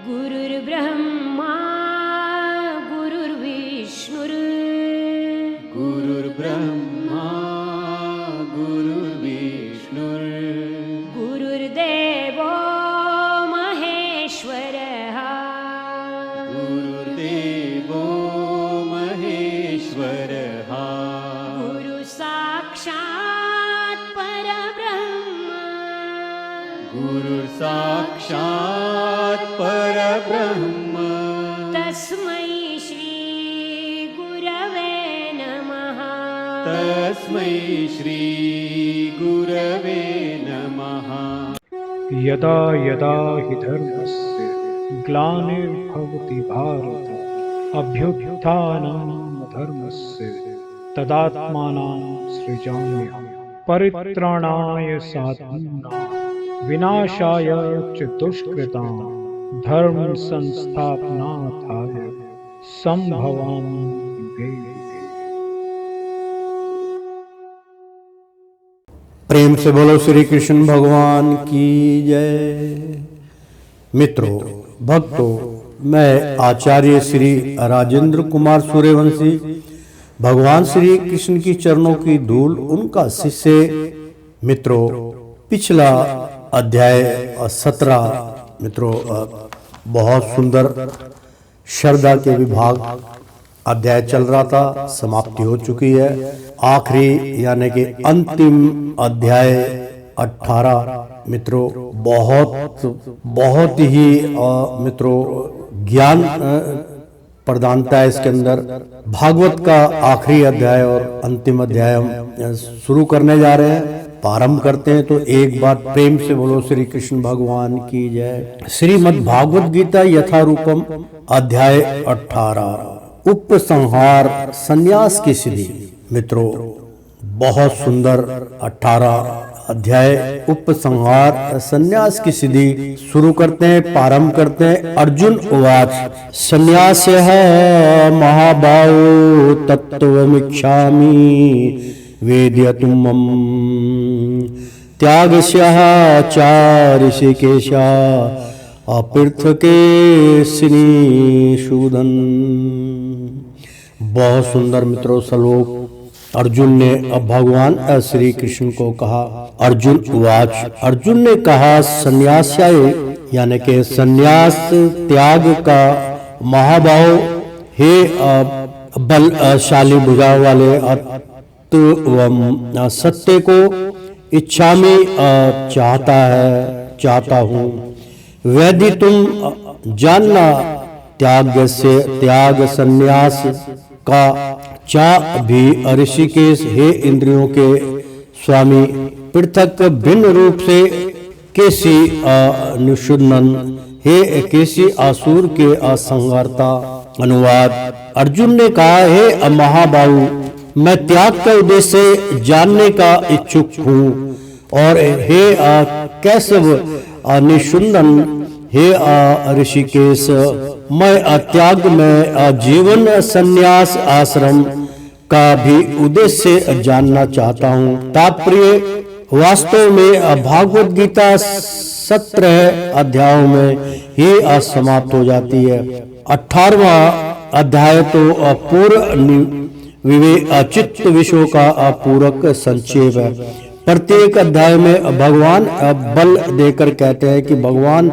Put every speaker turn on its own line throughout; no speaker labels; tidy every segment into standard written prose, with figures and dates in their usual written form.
गुरुर्ब्रह्मा गुरुर्विष्णुर्
गुरुर्ब्रह्मा गुरुर्विष्णुर्
गुरुर्देवो महेश्वरः
गुरुर्देवो महेश्वरः
गुरुसाक्षात् परब्रह्म
गुरुसाक्षात् परब्रह्म
तस्मै श्री गुरवे नमः
तस्मै श्री गुरवे नमः।
यदा यदा हि धर्मस्य ग्लानिर्भवति भारत अभ्युत्थानं धर्मस्य तदात्मानं सृजाम्यहं परित्राणाय साधूनां विनाशाय च दुष्कृतां धर्म संस्थापनार्थाय संभवामि युगे युगे।
प्रेम से बोलो श्री कृष्ण भगवान की जय। मित्रों, भक्तों, मैं आचार्य श्री राजेंद्र कुमार सूर्यवंशी भगवान श्री कृष्ण की चरणों की धूल उनका शिष्य। मित्रों, पिछला अध्याय 17 मित्रों बहुत सुंदर श्रद्धा के विभाग अध्याय चल रहा था, समाप्ति हो चुकी है। आखिरी यानी कि अंतिम अध्याय 18 मित्रों बहुत ही मित्रों ज्ञान प्रदानता है इसके अंदर। भागवत का आखिरी अध्याय और अंतिम अध्याय हम शुरू करने जा रहे हैं, प्रारंभ करते हैं। तो एक बार प्रेम से बोलो श्री कृष्ण भगवान की जय। श्रीमद् भागवत गीता यथारूपम अध्याय 18 उपसंहार संन्यास की सिद्धि। मित्रों, बहुत सुंदर 18 अध्याय उपसंहार संन्यास की सिद्धि शुरू करते हैं, प्रारंभ करते हैं। अर्जुन उवाच संन्यासः महाबाहो तत्त्वमिच्छामि वेद्यतुमं त्यागस्यः च ऋषिकेशः अपृथकेशिनीषूदन्। बहुत सुंदर मित्रों श्लोक अर्जुन ने अब भगवान श्री कृष्ण को कहा। अर्जुन उवाच, अर्जुन ने कहा संन्यास्याय यानी कि संन्यास त्याग का महाबाहो हे बलशाली भुजा वाले सत्य को इच्छा में चाहता हूँ। वैधि तुम जानना त्याग संन्यास का चा भी ऋषिकेश हे इंद्रियों के स्वामी पृथक भिन्न रूप से केसी निषुदन हे केसी आसुर के असंहारता। अनुवाद अर्जुन ने कहा, हे महाबाहु, मैं त्याग का उद्देश्य जानने का इच्छुक हूँ। और हे कैसव निषुदन हे ऋषिकेश, मैं त्याग में जीवन संन्यास आश्रम का भी उद्देश्य जानना चाहता हूँ। तात्पर्य वास्तव में भागवत गीता 17 अध्यायों में ही समाप्त हो जाती है। 18वां अध्याय तो पूर्ण चित्त विषयों का पूरक संक्षेप है। प्रत्येक अध्याय में भगवान बल देकर कहते हैं कि भगवान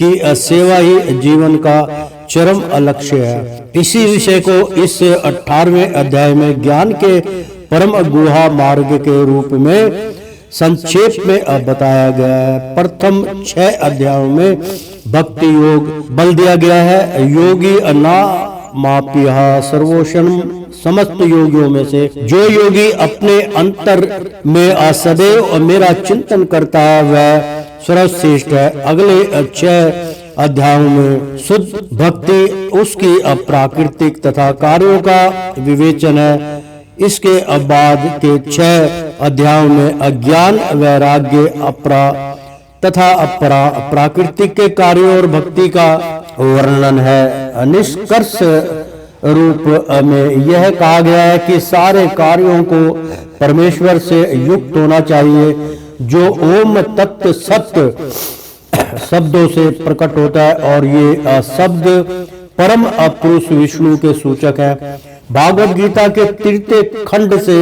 की सेवा ही जीवन का चरम लक्ष्य है। इसी विषय को इस 18वें अध्याय में ज्ञान के परम गुहा मार्ग के रूप में संक्षेप में बताया गया है। प्रथम 6 अध्यायों में भक्ति योग बल दिया गया है। योगी अनामाप्यः सर्वोषण, समस्त योगियों में से जो योगी अपने अंतर में सदैव मेरा चिंतन करता है वह सर्वश्रेष्ठ है। अगले 6 अध्यायों में शुद्ध भक्ति उसकी अप्राकृतिक तथा कार्यों का विवेचन है। इसके बाद के 6 अध्यायों में अज्ञान वैराग्य तथा प्राकृतिक के कार्यों और भक्ति का वर्णन है। निष्कर्ष रूप में यह कहा गया है कि सारे कार्यों को परमेश्वर से युक्त होना चाहिए। जो ओम तत्व सत्य शब्दों से प्रकट होता है और ये शब्द परम पुरुष विष्णु के सूचक है। भागवत गीता के तृतीय खंड से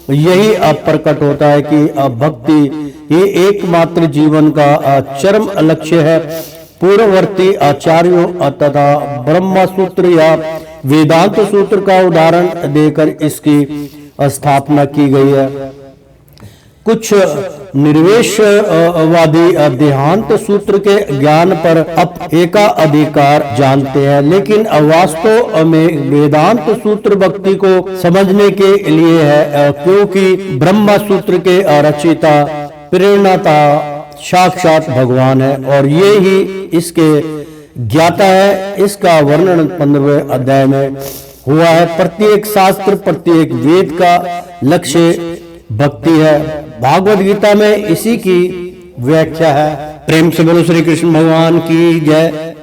यही प्रकट होता है कि भक्ति ये एकमात्र जीवन का चरम लक्ष्य है। पूर्ववर्ती आचार्यों तथा ब्रह्मा सूत्र या वेदांत सूत्र का उदाहरण देकर इसकी स्थापना की गई है। कुछ निर्वेशवादी देहांत सूत्र के ज्ञान पर एकाधिकार जानते हैं, लेकिन वास्तव में वेदांत सूत्र भक्ति को समझने के लिए है, क्योंकि ब्रह्मा सूत्र के रचयिता प्रेरणाता साक्षात भगवान है और ये ही इसके ज्ञाता है। इसका वर्णन 15वें अध्याय में हुआ है। प्रत्येक शास्त्र प्रत्येक वेद का लक्ष्य भक्ति है। भागवत गीता में इसी की व्याख्या है। प्रेम से बोलो श्री कृष्ण भगवान की जय।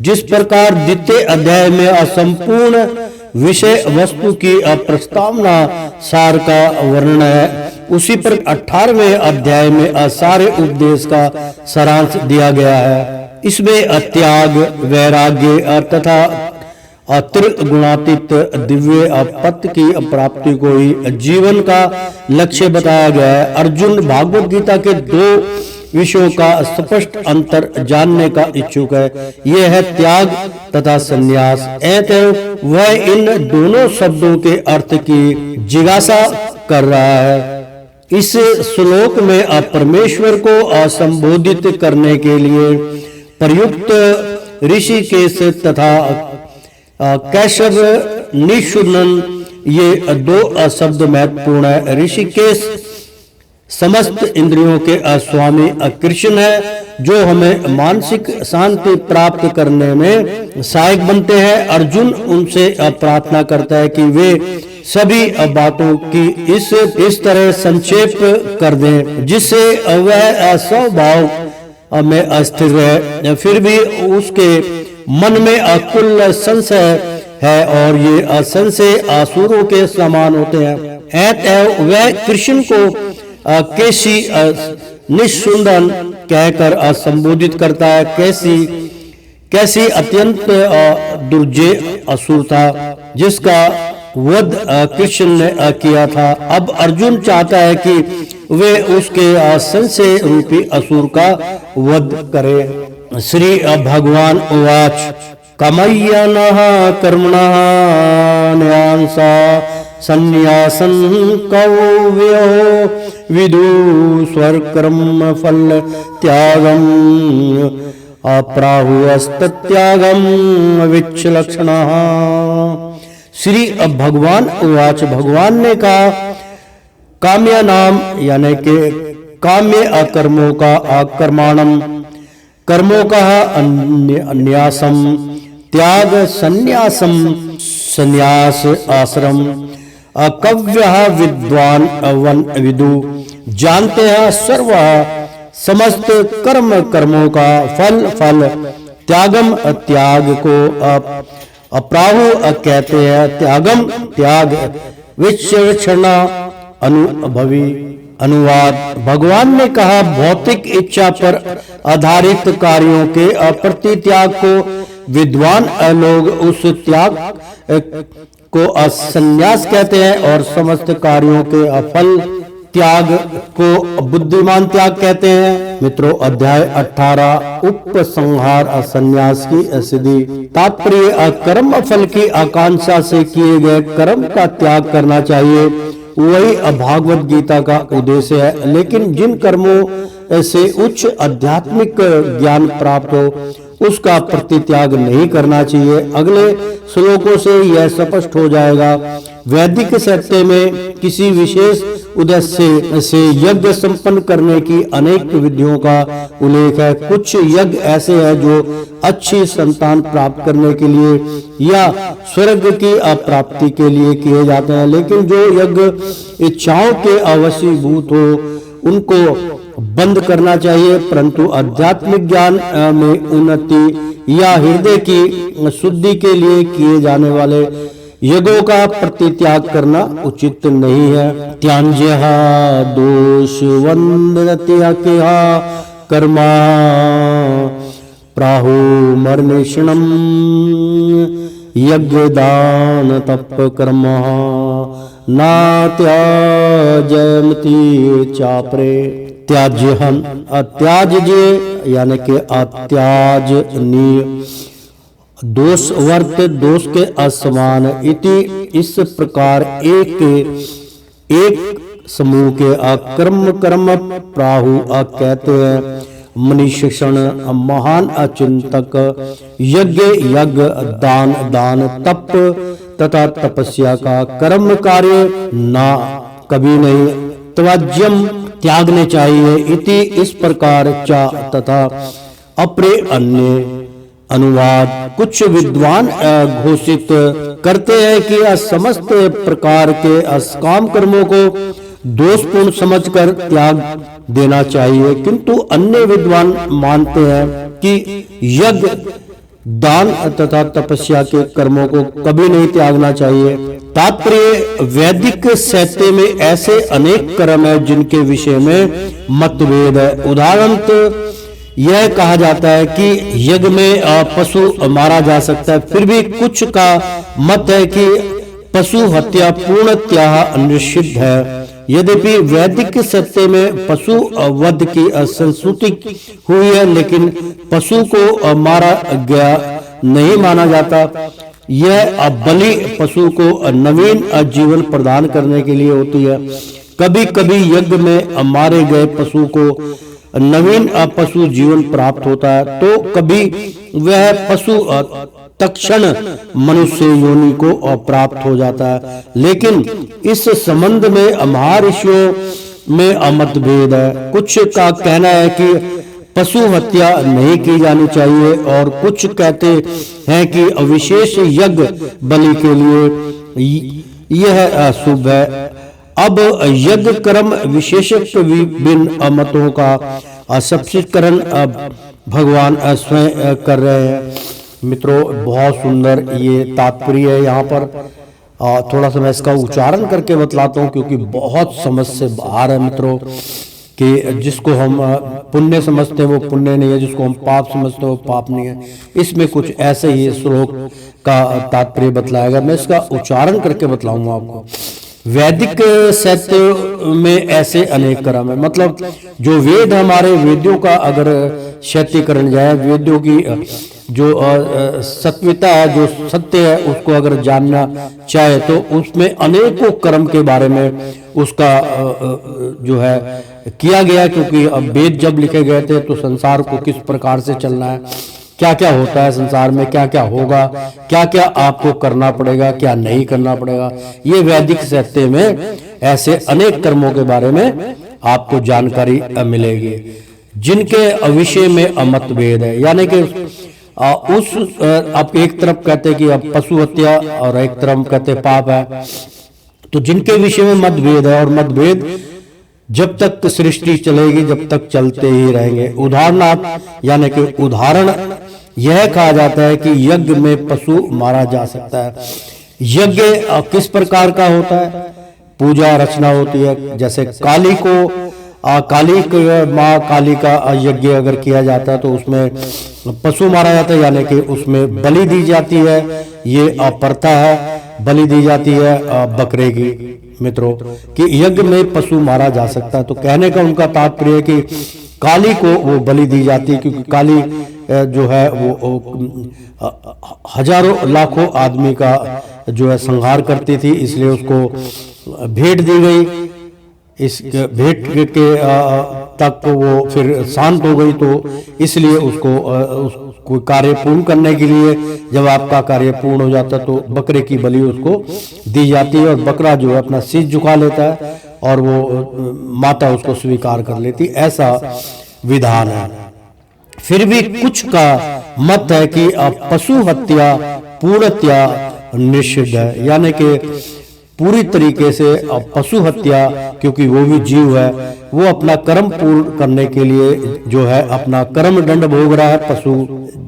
जिस प्रकार द्वितीय अध्याय में असंपूर्ण विषय वस्तु की प्रस्तावना सार का वर्णन है, उसी पर 18वें अध्याय में सारे उपदेश का सारांश दिया गया है। इसमें त्याग, वैराग्य तथा त्रिगुणातीत दिव्य पद की प्राप्ति को ही जीवन का लक्ष्य बताया गया है। अर्जुन भागवत गीता के 2 विषयों का स्पष्ट अंतर जानने का इच्छुक है। यह है त्याग तथा संन्यास। अतः वह इन दोनों शब्दों के अर्थ की जिज्ञासा कर रहा है। इस श्लोक में परमेश्वर को संबोधित करने के लिए प्रयुक्त ऋषिकेश तथा कैशव निशुनन ये 2 शब्द महत्वपूर्ण है। ऋषिकेश समस्त इंद्रियों के स्वामी कृष्ण है, जो हमें मानसिक शांति प्राप्त करने में सहायक बनते हैं। अर्जुन उनसे प्रार्थना करता है कि वे सभी बातों की इस तरह संक्षेप कर दें जिससे वह स्वभाव में अस्थिर रहे, फिर भी उसके मन में अकुल संशय है और ये असंशय असुरों के समान होते हैं। अतः वह कृष्ण को कैसी निःसुंदन कहकर संबोधित करता है। कैसी अत्यंत दुर्जय असुर था जिसका वध कृष्ण ने किया था। अब अर्जुन चाहता है कि वे उसके संशय रूपी असुर का वध करे। श्री भगवान उवाच कमय्यनः कर्मणः न्यांसा संन्यासं कौव्यो विदु स्वर्कर्म फल त्यागम अप्राहुस्तत्यागम विच्छलक्षणः। श्री भगवान उवाच भगवान ने कहा काम्य नाम यानी कि काम्य अकर्मों का अकर्माणम, कर्मों का अन्यासम त्याग, संन्यासम संन्यास आश्रम, अकव्य विद्वान वन विदु जानते हैं सर्व समस्त कर्मों का फल त्यागम त्याग को अप्राहु कहते हैं। त्यागम त्याग विचक्षणा अनुभवी। अनुवाद भगवान ने कहा भौतिक इच्छा पर आधारित कार्यों के प्रति त्याग को विद्वान लोग उस त्याग को संन्यास कहते हैं और समस्त कार्यों के फल त्याग को बुद्धिमान त्याग कहते हैं। मित्रों अध्याय 18 उपसंहार संन्यास की सिद्धि। तात्पर्य कर्म फल की आकांक्षा से किए गए कर्म का त्याग करना चाहिए, वही भागवत गीता का उद्देश्य है। लेकिन जिन कर्मों से उच्च आध्यात्मिक ज्ञान प्राप्त हो उसका प्रतित्याग नहीं करना चाहिए। अगले श्लोकों से यह स्पष्ट हो जाएगा। वैदिक साहित्य में किसी विशेष उद्देश्य से यज्ञ संपन्न करने की अनेक विधियों का उल्लेख है। कुछ यज्ञ ऐसे हैं जो अच्छी संतान प्राप्त करने के लिए या स्वर्ग की प्राप्ति के लिए किए जाते हैं, लेकिन जो यज्ञ इच्छाओं के अवशीभूत हो उनको बंद करना चाहिए। परंतु आध्यात्मिक ज्ञान में उन्नति या हृदय की शुद्धि के लिए किए जाने वाले यज्ञों का प्रतित्याग करना उचित नहीं है। त्याज्य दोष वंदत्या कर्मा प्राहुमर्निषणम् यज्ञदान तप कर्म नात्याजयमति चापरे। त्याज्यहन अत्याज्य यानी कि अत्याजनीय, दोषवर्त दोष के असमान इति इस प्रकार एक समूह के अकर्म कर्म प्राहु कहते हैं मनीषण महान अचिंतक, यज्ञ यज्ञ दान दान तप तथा तपस्या का कर्म कार्य ना कभी नहीं त्याज्यम त्यागने चाहिए इति इस प्रकार चा तथा अपरे अन्य अनुवाद। कुछ विद्वान घोषित करते हैं कि समस्त प्रकार के असकाम कर्मों को दोषपूर्ण समझकर त्याग देना चाहिए, किंतु अन्य विद्वान मानते हैं कि यज्ञ दान तथा तपस्या के कर्मों को कभी नहीं त्यागना चाहिए। तात्पर्य वैदिक साहित्य में ऐसे अनेक कर्म है जिनके विषय में मतभेद है। उदाहरणतः यह कहा जाता है कि यज्ञ में पशु मारा जा सकता है, फिर भी कुछ का मत है कि पशु हत्या पूर्णतः निषिद्ध है। यद्यपि वैदिक सत्य में पशु वध की संस्तुति हुई है, लेकिन पशु को मारा गया नहीं माना जाता। यह बलि पशु को नवीन जीवन प्रदान करने के लिए होती है। कभी कभी यज्ञ में मारे गए पशु को नवीन पशु जीवन प्राप्त होता है, तो कभी वह पशु तत्क्षण मनुष्य योनि को प्राप्त हो जाता है। लेकिन इस संबंध में महर्षियों में मतभेद है। कुछ का कहना है कि पशु हत्या नहीं की जानी चाहिए और कुछ कहते हैं कि विशेष यज्ञ बलि के लिए यह शुभ है। अब यज्ञ कर्म विशेषक विभिन्न मतों का स्पष्टीकरण भगवान स्वयं कर रहे हैं। मित्रों, बहुत सुंदर ये तात्पर्य है। यहाँ पर थोड़ा सा मैं इसका उच्चारण करके बतलाता हूँ, क्योंकि बहुत समझ से बाहर है मित्रों। कि जिसको हम पुण्य समझते हैं वो पुण्य नहीं है, जिसको हम पाप समझते हैं वो पाप नहीं है। इसमें कुछ ऐसे ही श्लोक का तात्पर्य बतलाएगा। मैं इसका उच्चारण करके बतलाऊंगा आपको। वैदिक साहित्य में ऐसे अनेक कर्म है, मतलब जो वेद हमारे वेद्यों का अगर साहित्यकरण जाए, वेद्यों की जो सत्विता है, जो सत्य है, उसको अगर जानना चाहे तो उसमें अनेकों कर्म के बारे में उसका जो है किया गया। क्योंकि अब वेद जब लिखे गए थे तो संसार को किस प्रकार से चलना है, क्या क्या होता है संसार में, क्या क्या होगा, क्या क्या आपको करना पड़ेगा, क्या नहीं करना पड़ेगा, ये वैदिक साहित्य में ऐसे अनेक कर्मों के बारे में आपको जानकारी मिलेगी जिनके विषय में मतभेद है। यानी कि उस आप एक तरफ कहते हैं कि अब पशु हत्या और एक तरफ कहते पाप है, तो जिनके विषय में मतभेद है, और मतभेद जब तक सृष्टि चलेगी जब तक चलते ही रहेंगे। उदाहरणार्थ यानी कि उदाहरण यह कहा जाता है कि यज्ञ में पशु मारा जा सकता है। यज्ञ किस प्रकार का होता है, पूजा रचना होती है। जैसे काली को माँ काली का यज्ञ अगर किया जाता है तो उसमें पशु मारा जाता है, यानी कि उसमें बलि दी जाती है। ये प्रथा है, बलि दी जाती है बकरे की मित्रों, कि यज्ञ में पशु मारा जा सकता है। तो कहने का उनका तात्पर्य है कि काली को वो बलि दी जाती है, क्योंकि काली जो है वो हजारों लाखों आदमी का जो है संहार करती थी, इसलिए उसको भेंट दी गई। इस भेंट के तक वो फिर शांत हो गई, तो इसलिए उसको कार्य पूर्ण करने के लिए जब आपका कार्य पूर्ण हो जाता तो बकरे की बलि उसको दी जाती है, और बकरा जो है अपना शीश झुका लेता है और वो माता उसको स्वीकार कर लेती। ऐसा विधान है। फिर भी कुछ का मत है कि पशु हत्या पूर्णतया निषिद्ध है, यानी कि पूरी तरीके से पशु हत्या, क्योंकि वो भी जीव है, वो अपना कर्म पूर्ण करने के लिए जो है अपना कर्म दंड भोग रहा है पशु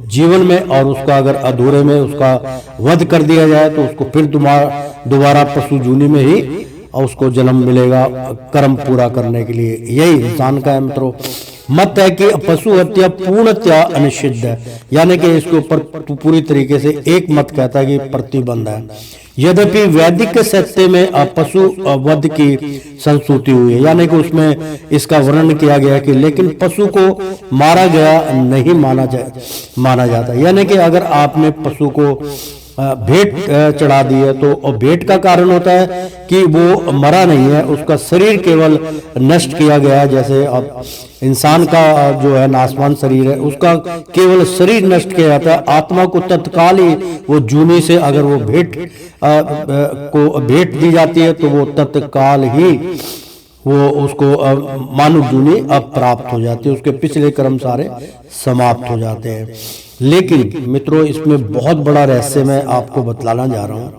जीवन में, और उसका अगर अधूरे में उसका वध कर दिया जाए तो उसको फिर दोबारा पशु जूनी में ही उसको जन्म मिलेगा कर्म पूरा करने के लिए। यही इंसान का है मित्रों। मत है कि पशु हत्या पूर्णतया अनिषिद्ध है, यानी कि इसके ऊपर पूरी तरीके से एक मत कहता है कि प्रतिबंध है। यद्यपि वैदिक साहित्य में पशु वध की संस्तुति हुई है, यानी कि उसमें इसका वर्णन किया गया है कि लेकिन पशु को मारा गया नहीं माना जाता, यानी कि अगर आपने पशु को भेंट चढ़ा दी है तो भेंट का कारण होता है कि वो मरा नहीं है, उसका शरीर केवल नष्ट किया गया है। जैसे अब इंसान का जो है नासवान शरीर है, उसका केवल शरीर नष्ट किया जाता है, आत्मा को तत्काल ही वो जूनी से अगर वो भेंट को भेंट दी जाती है तो वो तत्काल ही वो उसको मानव जूनी अब प्राप्त हो जाती है, उसके पिछले कर्म सारे समाप्त हो जाते हैं। लेकिन मित्रों, इसमें बहुत बड़ा रहस्य मैं आपको बतलाना जा रहा हूं।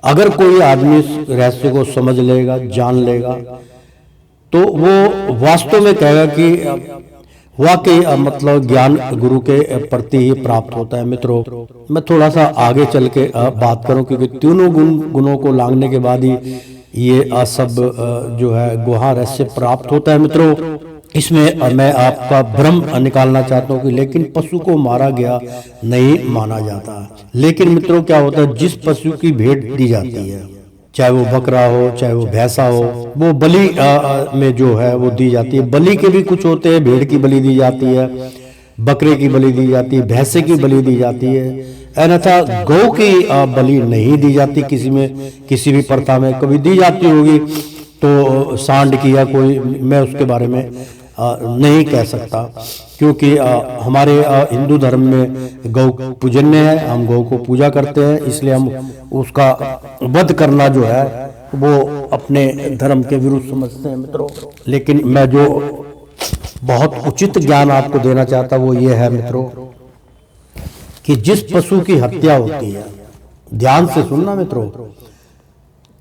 अगर कोई आदमी इस रहस्य को समझ लेगा, जान लेगा, तो वो वास्तव में कहेगा कि वाकई मतलब ज्ञान गुरु के प्रति ही प्राप्त होता है। मित्रों, मैं थोड़ा सा आगे चल के बात करूं, क्योंकि तीनों गुणों को लांघने के बाद ही ये सब जो है गुहा रहस्य प्राप्त होता है। मित्रों, इसमें मैं आपका भ्रम निकालना चाहता हूँ कि लेकिन पशु को मारा गया नहीं माना जाता। लेकिन मित्रों, क्या होता है, जिस पशु की भेंट दी जाती है, चाहे वो बकरा हो चाहे वो भैंसा हो, वो बलि में जो है वो दी जाती है। बलि के भी कुछ होते हैं, भेड़ की बलि दी जाती है, बकरे की बलि दी जाती है, भैंसे की बलि दी जाती है, अन्यथा गौ की बलि नहीं दी जाती। किसी भी प्रथा में कभी दी जाती होगी तो सांड की या कोई, मैं उसके बारे में नहीं कह सकता, क्योंकि हमारे हिंदू धर्म में गौ पूजन्य है, हम गौ को पूजा करते हैं, इसलिए हम उसका वध करना जो है वो अपने धर्म के विरुद्ध समझते हैं। मित्रों, लेकिन मैं जो बहुत उचित ज्ञान आपको देना चाहता वो ये है मित्रों, कि जिस पशु की हत्या होती है, ध्यान से सुनना मित्रों,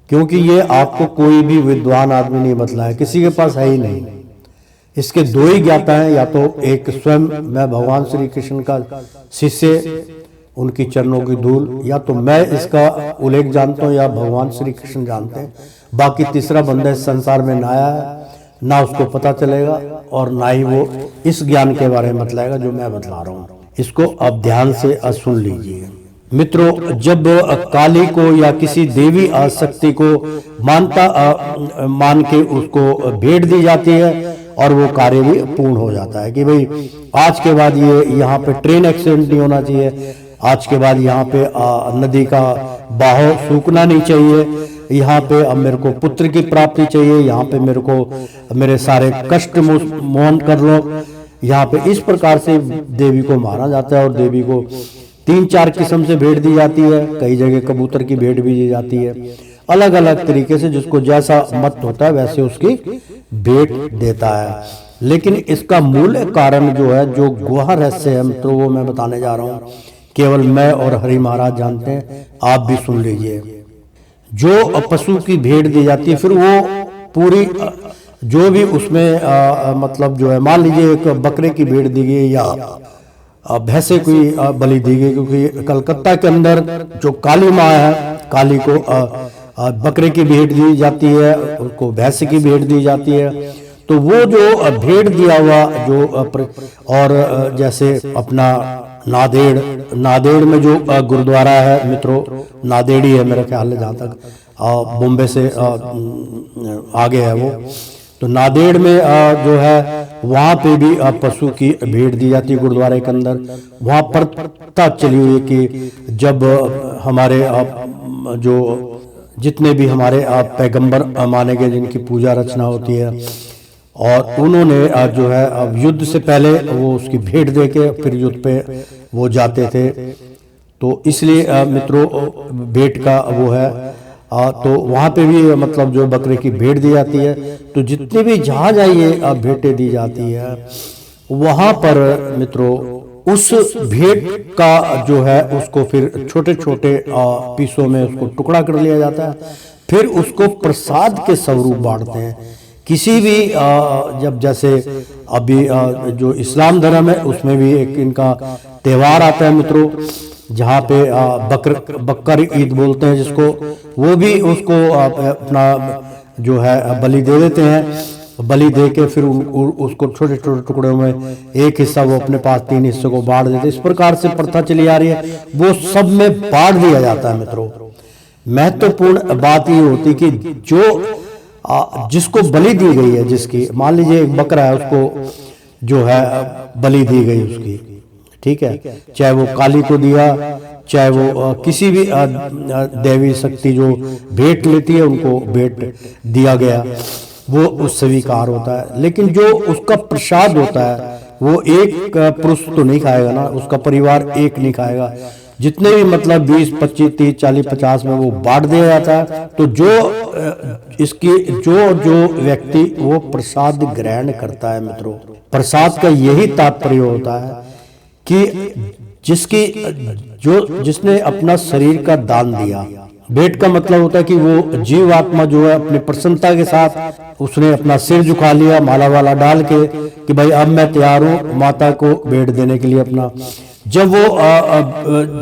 क्योंकि ये आपको कोई भी विद्वान आदमी नहीं बतलाया, किसी के पास है ही नहीं। इसके दो ही ज्ञाता हैं, या तो एक स्वयं मैं भगवान श्री कृष्ण का शिष्य, उनकी चरणों की धूल, या तो मैं इसका उल्लेख जानता हूं या भगवान श्री कृष्ण जानते हैं। बाकी तीसरा बंदा इस संसार में ना आया है, ना उसको पता चलेगा और ना ही वो इस ज्ञान के बारे में बतलाएगा जो मैं बतला रहा हूं। इसको आप ध्यान से सुन लीजिए। मित्रों, जब काली को या किसी देवी आसक्ति को मान के उसको भेंट दी जाती है और वो कार्य भी पूर्ण हो जाता है कि भाई आज के बाद ये यहाँ पे ट्रेन एक्सीडेंट नहीं होना चाहिए, आज के बाद यहाँ पे नदी का बहाव सूखना नहीं चाहिए, यहाँ पे अब मेरे को पुत्र की प्राप्ति चाहिए, यहाँ पे मेरे को मेरे सारे कष्ट मोहन कर लो। यहाँ पे इस प्रकार से देवी को मारा जाता है और देवी को 3-4 किस्म से भेंट दी जाती है। कई जगह कबूतर की भेंट भी दी जाती है, अलग अलग तरीके से जिसको जैसा मत होता है वैसे उसकी भेंट देता है। लेकिन इसका मूल कारण जो है, जो गुहा रहस्य है मित्रों, वो मैं बताने जा रहा हूँ। केवल मैं और हरि महाराज जानते हैं, आप भी सुन लीजिए। जो पशु की भेंट दी जाती है, फिर वो पूरी जो भी उसमें मतलब जो है, मान लीजिए एक बकरे की भेंट दी गई या भैंसे की बलि दी गई, क्योंकि कलकत्ता के अंदर जो काली माँ है, काली को बकरे की भेंट दी जाती है, उसको भैंस की भेंट दी जाती है। तो वो जो भेंट दिया हुआ जो और जैसे अपना नादेड़ में जो गुरुद्वारा है मित्रों, नादेड़ी है मेरे ख्याल में, जहाँ तक बॉम्बे से आगे है वो, तो नादेड़ में जो है वहाँ पे भी पशु की भेंट दी जाती है गुरुद्वारे के अंदर। वहाँ पर प्रथा चली हुई है कि जब हमारे जो जितने भी हमारे पैगंबर माने गए, जिनकी पूजा रचना होती है, और उन्होंने जो है अब युद्ध से पहले वो उसकी भेंट दे के फिर युद्ध पे वो जाते थे। तो इसलिए मित्रों भेंट का वो है, तो वहाँ पे भी मतलब जो बकरे की भेंट दी जाती है। तो जितने भी जहाँ जाइए भेंटें दी जाती है, वहाँ पर मित्रों उस भेंट का जो है उसको फिर छोटे छोटे पीसों में उसको टुकड़ा कर लिया जाता है, फिर उसको प्रसाद के स्वरूप बांटते हैं। किसी भी जब जैसे अभी जो इस्लाम धर्म है उसमें भी एक इनका त्योहार आता है मित्रों, जहाँ पे बकर ईद बोलते हैं जिसको, वो भी उसको अपना जो है बलि दे देते हैं। बलि दे के फिर उसको छोटे छोटे टुकड़ों में एक हिस्सा वो अपने पास, 3 हिस्सों को बांट देते। इस प्रकार से प्रथा चली आ रही है, वो सब में बांट दिया जाता है मित्रों। महत्वपूर्ण बात ये होती कि जो जिसको बलि दी गई है, जिसकी मान लीजिए एक बकरा है, उसको जो है बलि दी गई उसकी, ठीक है, चाहे वो काली को दिया, चाहे वो किसी भी देवी शक्ति जो भेंट लेती है उनको भेंट दिया गया, वो उस स्वीकार होता है। लेकिन जो उसका प्रसाद होता है वो एक पुरुष तो नहीं खाएगा ना, उसका परिवार एक नहीं खाएगा, जितने भी मतलब 20, 25, 30, 40, 50 में वो बांट दिया जाता है। तो जो इसकी जो व्यक्ति वो प्रसाद ग्रहण करता है मित्रों, प्रसाद का यही तात्पर्य होता है कि जिसने अपना शरीर का दान दिया। भेंट का मतलब होता है कि वो जीव आत्मा जो है अपनी प्रसन्नता के साथ उसने अपना सिर झुका लिया, माला वाला डाल के कि भाई अब मैं तैयार हूँ माता को भेंट देने के लिए अपना। जब वो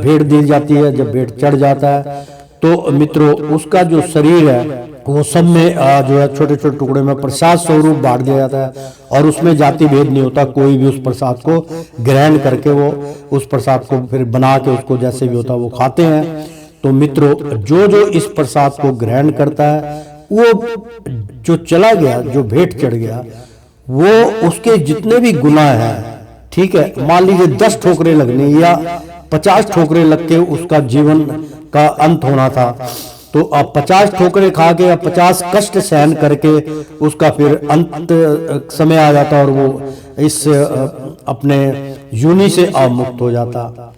भेंट दी जाती है, जब भेंट चढ़ जाता है, तो मित्रों उसका जो शरीर है वो सब में जो है छोटे छोटे टुकड़े में प्रसाद स्वरूप बांट दिया जाता है, और उसमें जाति भेद नहीं होता। कोई भी उस प्रसाद को ग्रहण करके वो उस प्रसाद को फिर बना के उसको जैसे भी होता है वो खाते हैं। तो मित्रों जो इस प्रसाद को ग्रहण करता है, वो जो चला गया, जो भेंट चढ़ गया, वो उसके जितने भी गुनाह हैं, ठीक है, मान लीजिए 10 ठोकरें लगनी या 50 ठोकरें लग के उसका जीवन का अंत होना था, तो अब 50 ठोकरें खा के या 50 कष्ट सहन करके उसका फिर अंत समय आ जाता और वो इस अपने योनि से मुक्त हो जाता।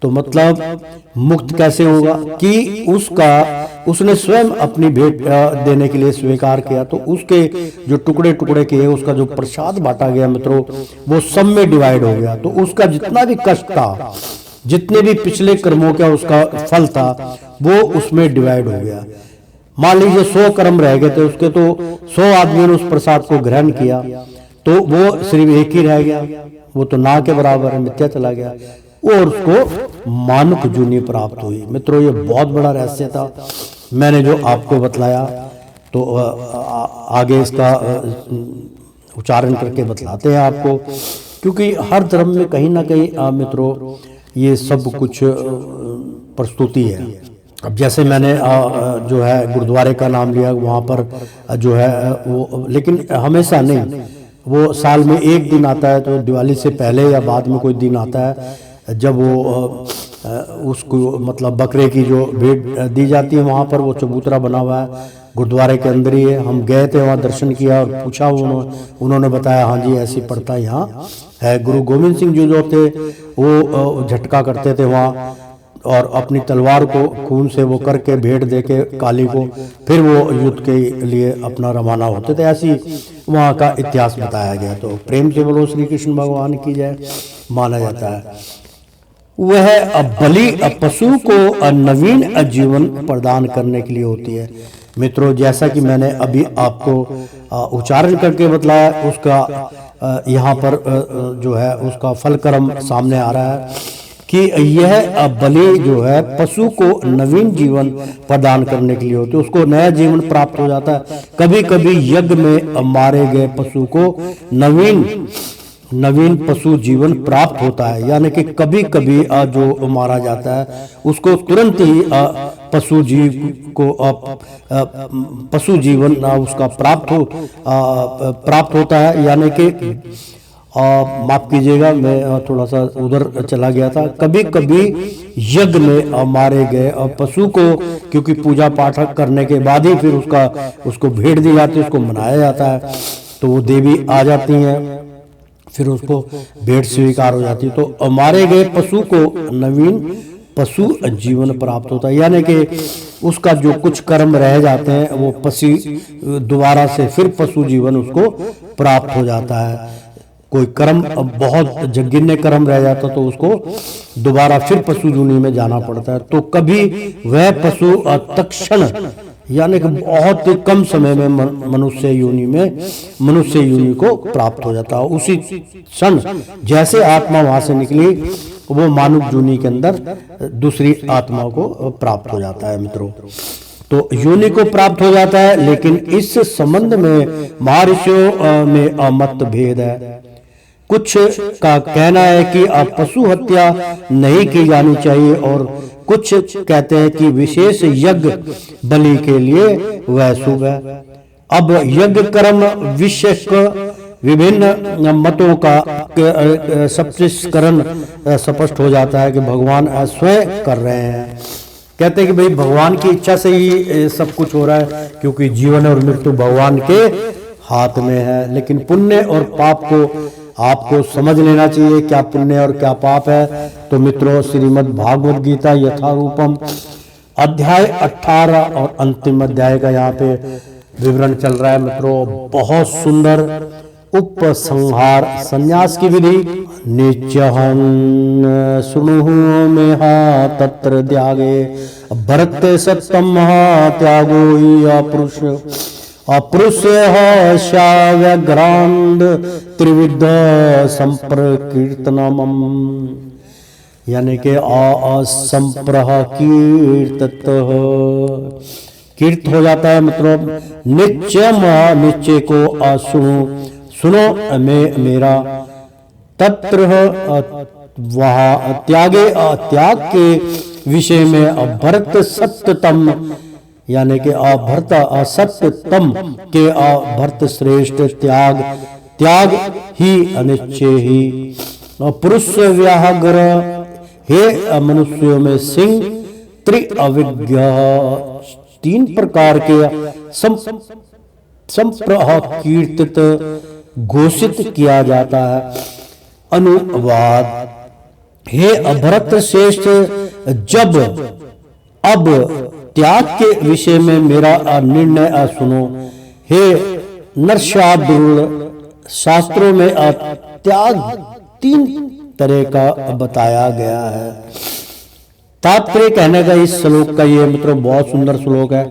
तो मतलब मुक्त कैसे होगा कि उसने स्वयं अपनी भेंट देने के लिए स्वीकार किया, तो उसके जो टुकड़े टुकड़े किए, उसका जो प्रसाद बांटा गया मित्रों, वो सब में डिवाइड हो गया। तो उसका जितना भी कष्ट था, जितने भी पिछले कर्मों का उसका फल था, वो उसमें डिवाइड हो गया। मान लीजिए 100 कर्म रह गए थे उसके, तो 100 आदमियों ने उस प्रसाद को ग्रहण किया, तो वो सिर्फ एक ही रह गया, वो तो ना के बराबर है, मिथ्या चला गया, और उसको मानुक जूनी प्राप्त हुई। मित्रों ये बहुत बड़ा रहस्य था, मैंने जो आपको बतलाया, तो आगे इसका उच्चारण करके बतलाते हैं आपको, क्योंकि हर धर्म में कहीं ना कहीं मित्रों ये सब कुछ प्रस्तुति है। अब जैसे मैंने जो है गुरुद्वारे का नाम लिया, वहाँ पर जो है वो, लेकिन हमेशा नहीं, वो साल में एक दिन आता है, तो दिवाली से पहले या बाद में कोई दिन आता है जब वो उसको मतलब बकरे की जो भेंट दी जाती है, वहाँ पर वो चबूतरा बना हुआ है, गुरुद्वारे के अंदर ही है। हम गए थे वहाँ, दर्शन किया और पूछा, उन्होंने बताया हाँ जी ऐसी प्रथा यहाँ है। गुरु गोविंद सिंह जी जो थे वो झटका करते थे वहाँ, और अपनी तलवार को खून से वो करके भेंट दे के काली को, फिर वो युद्ध के लिए अपना रवाना होते थे। ऐसी वहाँ का इतिहास बताया गया। तो प्रेम से बोलो श्री कृष्ण भगवान की जय। माना जाता है वह बलि पशु को नवीन जीवन प्रदान करने के लिए होती है। मित्रों जैसा कि मैंने अभी आपको उच्चारण करके बतलाया, उसका यहाँ पर जो है उसका फल कर्म सामने आ रहा है कि यह बलि जो है पशु को नवीन जीवन प्रदान करने के लिए होती है, उसको नया जीवन प्राप्त हो जाता है। कभी कभी यज्ञ में मारे गए पशु को नवीन पशु जीवन प्राप्त होता है, यानी कि कभी कभी जो मारा जाता है उसको तुरंत ही पशु जीव को पशु जीवन उसका प्राप्त होता है। यानी कि माफ कीजिएगा, मैं थोड़ा सा उधर चला गया था। कभी कभी यज्ञ में मारे गए पशु को, क्योंकि पूजा पाठ करने के बाद ही फिर उसको भेंट दी जाती है, उसको मनाया जाता है, तो वो देवी आ जाती हैं, फिर उसको भेंट स्वीकार हो जाती है। तो मारे गए पशु को नवीन पशु जीवन प्राप्त होता है, यानी कि उसका जो कुछ कर्म रह जाते हैं वो पशु दोबारा से फिर पशु जीवन उसको प्राप्त हो जाता है। कोई कर्म बहुत जघन्य कर्म रह जाता तो उसको दोबारा फिर पशु योनि में जाना पड़ता है। तो कभी वह पशु तत्क्षण यानी कि बहुत कम समय में मनुष्य योनि को प्राप्त हो जाता है। उसी क्षण जैसे आत्मा वहां से निकली वो मानव योनि के अंदर दूसरी आत्मा को प्राप्त हो जाता है। मित्रों तो योनि को प्राप्त हो जाता है। लेकिन इस संबंध में महर्षियों में मतभेद है। कुछ का कहना है कि पशु हत्या नहीं की जानी चाहिए और कुछ कहते हैं कि विशेष यज्ञ बलि के लिए वह शुभ है। अब यज्ञ कर्म विषयक विभिन्न मतों का स्पष्टीकरण स्पष्ट हो जाता है कि भगवान स्वयं कर रहे हैं। कहते हैं कि भाई भगवान की इच्छा से ही सब कुछ हो रहा है, क्योंकि जीवन और मृत्यु भगवान के हाथ में है। लेकिन पुण्य और पाप को आपको समझ लेना चाहिए, क्या पुण्य और क्या पाप है। तो मित्रों, श्रीमद् भागवत गीता यथारूपम अध्याय 18 और अंतिम अध्याय का यहाँ पे विवरण चल रहा है। मित्रों, बहुत सुंदर उपसंहार संन्यास की विधि। नित्यहं सुनुः मेहा तत्र त्यागे भरत सत्यम महात्यागो हि अपरुष श्याव्यग्रांड त्रिविध संप्रकीर्तनम, यानी कि असंप्रह कीर्तत कीर्त हो जाता है। मतलब निश्चय निश्चय को सुनो में मेरा तत्र वहाँ त्यागे त्याग के विषय में भरत सत्यतम, यानी कि भरत असत्यतम के भरत श्रेष्ठ त्याग ही अनिश्चय ही पुरुष व्याघ्र हे मनुष्यों में सिंह त्रिअविज्ञ 3 प्रकार के संप्रह कीर्तित घोषित किया जाता है। अनुवाद, हे भरत श्रेष्ठ, जब अब त्याग के विषय में मेरा निर्णय सुनो। हे नरशार्दूल, शास्त्रों में त्याग 3 तरह का बताया गया है। तात्पर्य कहने का इस श्लोक का ये मतलब बहुत सुंदर श्लोक है।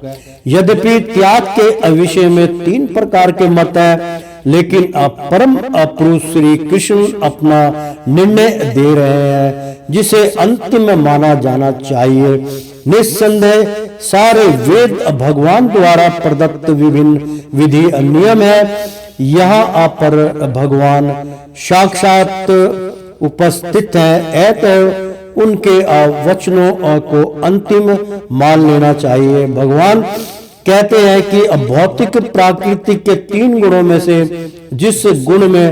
यद्यपि त्याग के विषय में 3 प्रकार के मत है, लेकिन परम पुरुष श्री कृष्ण अपना निर्णय दे रहे हैं, जिसे अंतिम माना जाना चाहिए। निस्संदेह सारे वेद भगवान द्वारा प्रदत्त विभिन्न विधि नियम है। यहाँ पर भगवान साक्षात उपस्थित है, तो उनके वचनों को अंतिम मान लेना चाहिए। भगवान कहते हैं कि भौतिक प्राकृतिक के 3 गुणों में से जिस गुण में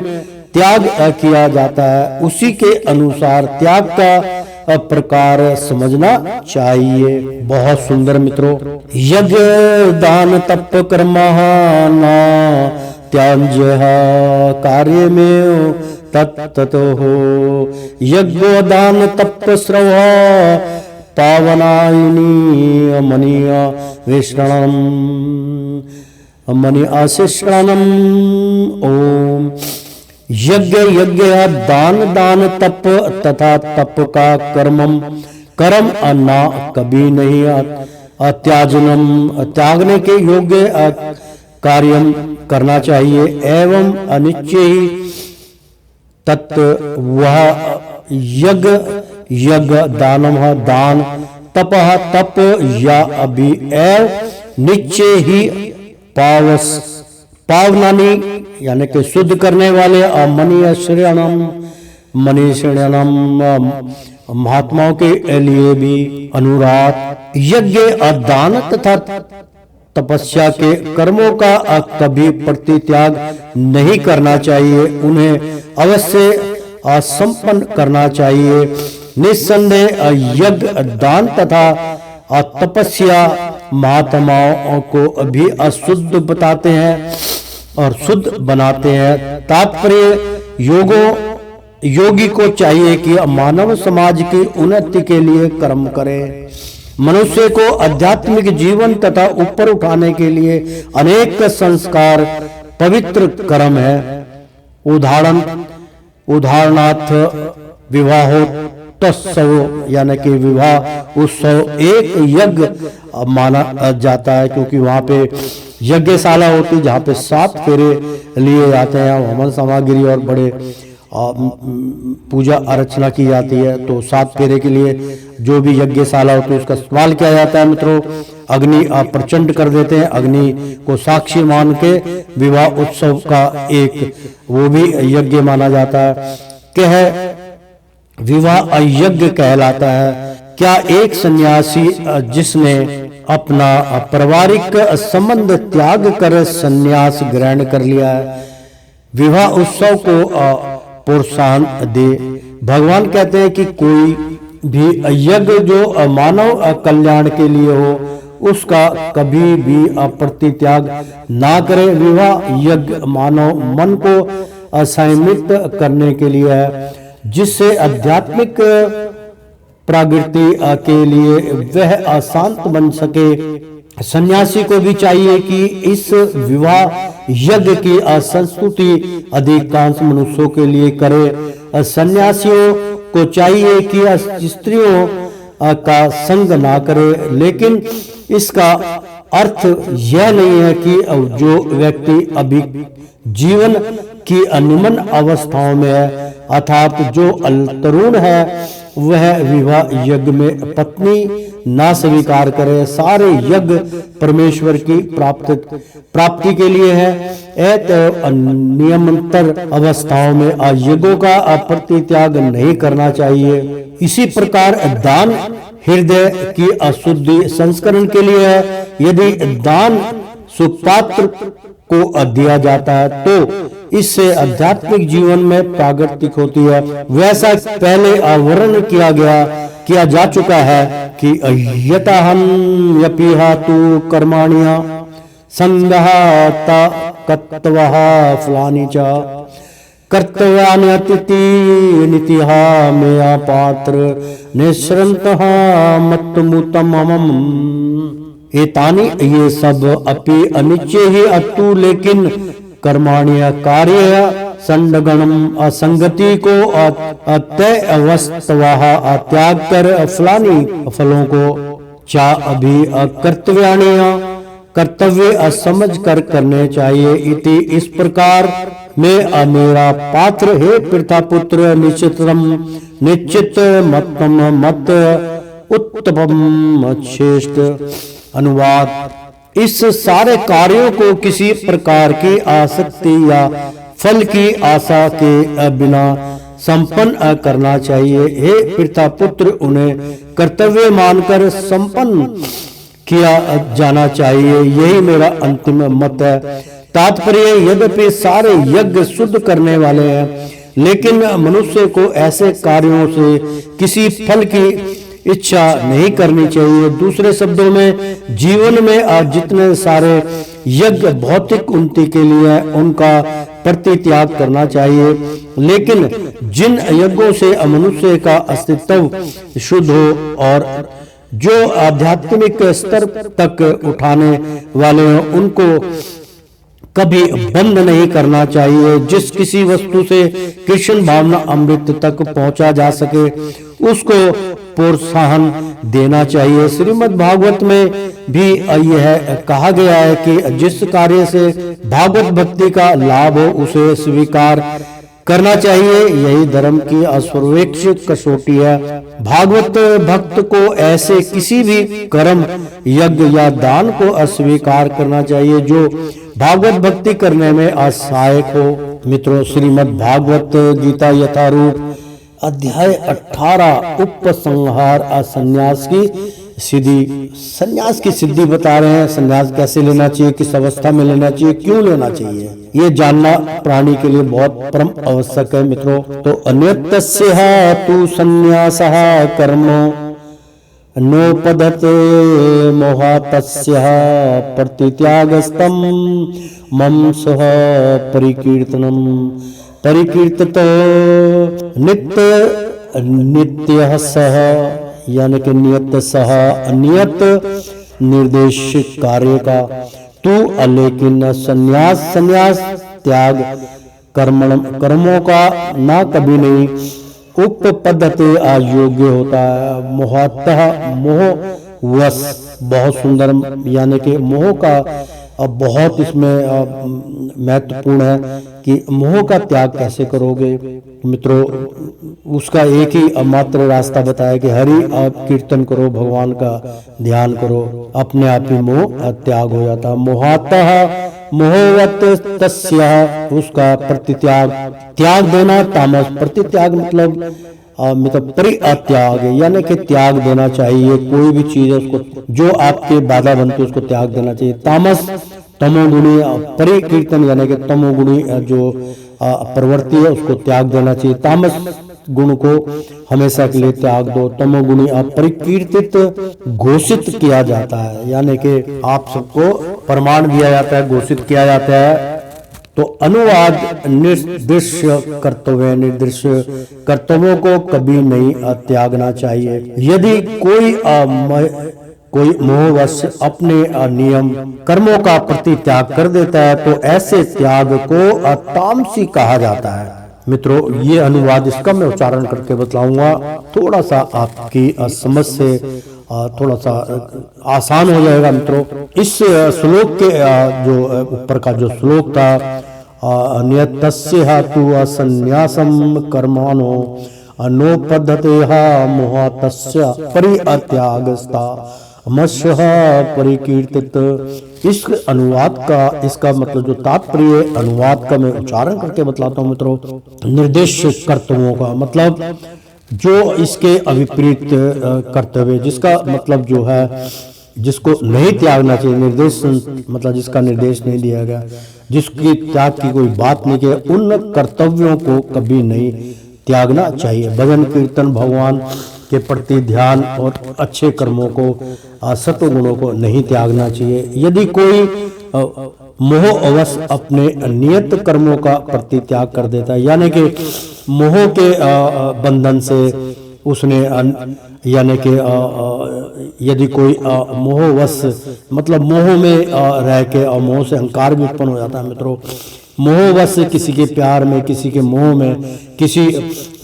त्याग किया जाता है, उसी के अनुसार त्याग का प्रकार समझना चाहिए। बहुत सुंदर मित्रों, यज्ञ दान तप कर्म न त्याज्य कार्य में तत्तो हो। यज्ञ दान तप श्रव पावनायिनी मनीय विश्रणम मणि आशिष्णम। ओम। यज्ञ दान तप तथा तप का कर्म अन्ना कभी नहीं त्यागने के योग्य कार्य करना चाहिए एवं अनिश्चय ही तत् वह यज्ञ दान तपः तप या अभी एव निश्चय ही पावनानी यानी कि शुद्ध करने वाले मनीषणम महात्माओं के लिए भी अनुराग। यज्ञ दान तथा तपस्या के कर्मों का कभी प्रतित्याग नहीं करना चाहिए, उन्हें अवश्य संपन्न करना चाहिए। निस्संदेह यज्ञ दान तथा तपस्या महात्माओं को भी अशुद्ध बताते हैं और शुद्ध बनाते हैं। तात्पर्य योगी को चाहिए कि मानव समाज की उन्नति के लिए कर्म करे। मनुष्य को आध्यात्मिक जीवन तथा ऊपर उठाने के लिए अनेक संस्कार पवित्र कर्म है। उदाहरणार्थ विवाहोत्सव यानी कि विवाह उत्सव एक यज्ञ माना जाता है, क्योंकि वहाँ पे यज्ञशाला होती है जहाँ पे 7 फेरे लिए जाते हैं, हवन सामग्री और बड़े पूजा अर्चना की जाती है। तो 7 फेरे के लिए जो भी यज्ञशाला होती है उसका इस्तेमाल किया जाता है। मित्रों, अग्नि प्रचंड कर देते हैं। अग्नि को साक्षी मान के विवाह उत्सव का एक वो भी यज्ञ माना जाता है। क्या है विवाह यज्ञ कहलाता है। क्या एक सन्यासी जिसने अपना पारिवारिक संबंध त्याग कर सन्यास ग्रहण कर लिया है, विवाह उत्सव को प्रोत्साहन दे। भगवान कहते हैं कि कोई भी यज्ञ जो मानव कल्याण के लिए हो उसका कभी भी परित्याग ना करे। विवाह यज्ञ मानव मन को संयमित करने के लिए है, जिससे आध्यात्मिक प्रगति के लिए वह अशांत बन सके। सन्यासी को भी चाहिए कि इस विवाह यज्ञ की संस्तुति अधिकांश मनुष्यों के लिए करे। सन्यासियों को चाहिए कि स्त्रियों का संग ना करे, लेकिन इसका अर्थ यह नहीं है कि जो व्यक्ति अभी जीवन की निम्न अवस्थाओं में है, अर्थात जो तरुण है, वह विवाह यज्ञ में पत्नी ना स्वीकार करे। सारे यज्ञ परमेश्वर की प्राप्ति के लिए है। तो नियमंतर अवस्थाओं में यज्ञों का परित्याग नहीं करना चाहिए। इसी प्रकार दान हृदय की अशुद्धि संस्करण के लिए है। यदि दान सुपात्र को दिया जाता है तो इससे आध्यात्मिक जीवन में प्रागतिक होती है। वैसा पहले वर्णन किया जा चुका है कि यतहं यपिहा तु कर्माण्या संगहाता कत्वः फलानि च कर्तव्यान्यतिथि नितिहा मेया पात्र निश्रन्तः मत्तमुतमम्। एतानि ये सब अपि अनिश्चय ही अतु, लेकिन कर्माण्य कार्य संडगणम असंगति को अतय अवस्थवाह त्याग कर फलानी फलों को चा अभी कर्तव्य समझ कर करने चाहिए। इति इस प्रकार में मेरा पात्र हे पृथापुत्र निश्चित मतम मत उत्तम श्रेष्ठ। अनुवाद। इस सारे कार्यों को किसी प्रकार की आसक्ति या फल की आशा के बिना संपन्न करना चाहिए। हे पृथापुत्र, उन्हें कर्तव्य मानकर संपन्न किया जाना चाहिए। यही मेरा अंतिम मत है। तात्पर्य, यद्यपि सारे यज्ञ शुद्ध करने वाले हैं, लेकिन मनुष्य को ऐसे कार्यों से किसी फल की इच्छा नहीं करनी चाहिए। दूसरे शब्दों में, जीवन में आज जितने सारे यज्ञ भौतिक उन्नति के लिए है, उनका परित्याग करना चाहिए। लेकिन जिन यज्ञों से मनुष्य का अस्तित्व शुद्ध हो और जो आध्यात्मिक स्तर तक उठाने वाले हो, उनको कभी बंद नहीं करना चाहिए। जिस किसी वस्तु से कृष्ण भावना अमृत तक पहुंचा जा सके, उसको प्रोत्साहन देना चाहिए। श्रीमद् भागवत में भी यह कहा गया है कि जिस कार्य से भागवत भक्ति का लाभ हो, उसे स्वीकार करना चाहिए। यही धर्म की सर्वोच्च कसौटी है। भागवत भक्त को ऐसे किसी भी कर्म, यज्ञ या दान को अस्वीकार करना चाहिए जो भागवत भक्ति करने में असहायक हो। मित्रों, श्रीमद् भागवत गीता यथारूप अध्याय 18 उपसंहार संन्यास की सिद्धि। संन्यास की सिद्धि बता रहे हैं। संन्यास कैसे लेना चाहिए, किस अवस्था में लेना चाहिए, क्यों लेना चाहिए, ये जानना प्राणी के लिए बहुत परम आवश्यक है। मित्रों, तो अन्यतस्य तु संन्यासः कर्मो नोपदते मोहातस्य प्रतित्यागस्तं मम सह परिकीर्तनम परिकीर्तितो नित्य सह, यानी कि नियत सह अनियत निर्देशित कार्य का तू, लेकिन संन्यास त्याग कर्मों का ना कभी नहीं उपपद्धति अयोग्य होता है। मोहतः मोह वश, बहुत सुंदर, यानी कि मोह का बहुत इसमें महत्वपूर्ण है कि मोह का त्याग कैसे करोगे मित्रों। उसका एक ही मात्र रास्ता बताया कि हरि आप कीर्तन करो, भगवान का ध्यान करो, अपने आप ही मोह त्याग हो जाता। मोहातः मोहवत तस्या, उसका प्रतित्याग, त्याग देना तामस। प्रतित्याग मतलब परित्याग, यानी कि त्याग देना चाहिए। कोई भी चीज है उसको जो आपके बाधा बनती है उसको त्याग देना चाहिए। तामस तमोगुणी, परिकीर्तन यानी कि तमोगुणी जो प्रवृत्ति है उसको त्याग देना चाहिए। तामस गुण को हमेशा के लिए त्याग दो। तमोगुणी अपरिकीर्तित घोषित किया जाता है, यानी कि आप सबको प्रमाण दिया जाता है, घोषित किया जाता है। तो अनुवाद निर्दिश्य कर्तव्य, निर्दिश्य कर्तव्यों को कभी नहीं त्यागना चाहिए। यदि कोई मोहवश अपने नियम कर्मों का प्रतित्याग कर देता है तो ऐसे त्याग को तामसी कहा जाता है। मित्रों ये अनुवाद इसका मैं उच्चारण करके बतलाऊंगा, थोड़ा सा आपकी समझ से थोड़ा सा आसान हो जाएगा मित्रों। इस श्लोक के जो ऊपर का जो श्लोक था, नियतस्य हेतु असन्यासम कर्माणो अनोपद्धतेहा मोहतस्य परित्यागस्ता मत्स्य परिकीर्तित। इस अनुवाद का इसका मतलब जो तात्पर्य अनुवाद का मैं उच्चारण करके बतलाता हूँ मित्रों। निर्देश कर्तव्यों का मतलब जो इसके अविपरीत कर्तव्य, जिसका मतलब जो है जिसको नहीं त्यागना चाहिए, निर्देश मतलब जिसका निर्देश नहीं दिया गया, जिसकी त्याग की कोई बात नहीं की, उन कर्तव्यों को कभी नहीं त्यागना चाहिए। भजन कीर्तन, भगवान के प्रति ध्यान और अच्छे कर्मों को, सत्व गुणों को नहीं त्यागना चाहिए। यदि कोई मोह अवश अपने नियत कर्मों का प्रति त्याग कर देता है, यानी कि मोह के बंधन से उसने यानी कि यदि कोई मोहवश मतलब मोह में रह के और मोह से अहंकार भी उत्पन्न हो जाता है मित्रों। मोहवश किसी के प्यार में, किसी के मोह में, किसी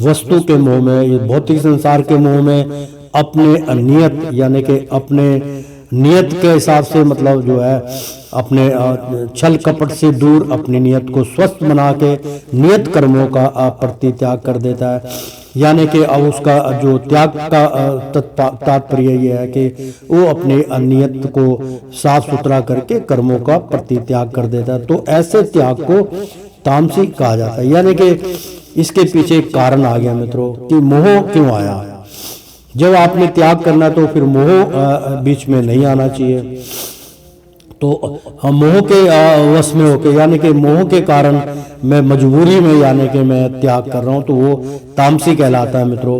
वस्तु के मोह में, भौतिक संसार के मोह में, अपने नियत यानी कि अपने नियत के हिसाब से मतलब जो है अपने छल कपट से दूर अपनी नियत को स्वस्थ बना के नियत कर्मों का प्रति त्याग कर देता है। यानी कि अब उसका जो त्याग का तात्पर्य यह है कि वो अपने नियत को साफ सुथरा करके कर्मों का प्रति त्याग कर देता है। तो ऐसे त्याग को तामसी कहा जाता है। यानी कि इसके पीछे एक कारण आ गया मित्रों कि मोह क्यों आया। जब आपने त्याग करना तो फिर मोह बीच में नहीं आना चाहिए। तो मोह के वश में होके यानी कि मोह के कारण मैं मजबूरी में यानी कि मैं त्याग कर रहा हूं तो वो तामसी कहलाता है मित्रों।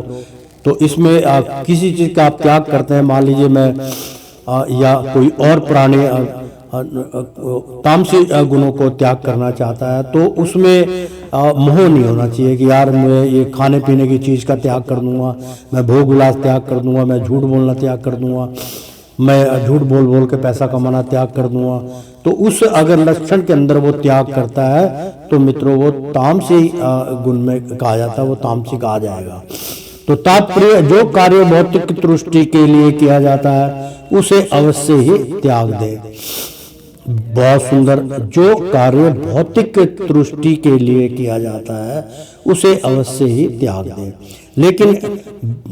तो इसमें किसी चीज का आप त्याग करते हैं, मान लीजिए मैं या कोई और प्राणी तामसी गुणों को त्याग करना चाहता है तो उसमें मोह नहीं होना चाहिए कि यार मैं ये खाने पीने की चीज का त्याग कर दूंगा, मैं भोग विलास त्याग कर दूंगा, मैं झूठ बोलना त्याग कर दूंगा, मैं झूठ बोल बोल के पैसा कमाना त्याग कर दूंगा। तो उस अगर लक्षण के अंदर वो त्याग करता है तो मित्रों वो तामसी गुण में कहा जाता है, वो तामसी कहा जाएगा। तो तात्पर्य जो कार्य भौतिक तुष्टि के लिए किया जाता है उसे अवश्य ही त्याग दे। बहुत सुंदर। जो कार्य भौतिक तुष्टि के लिए किया जाता है उसे अवश्य ही त्याग दे, लेकिन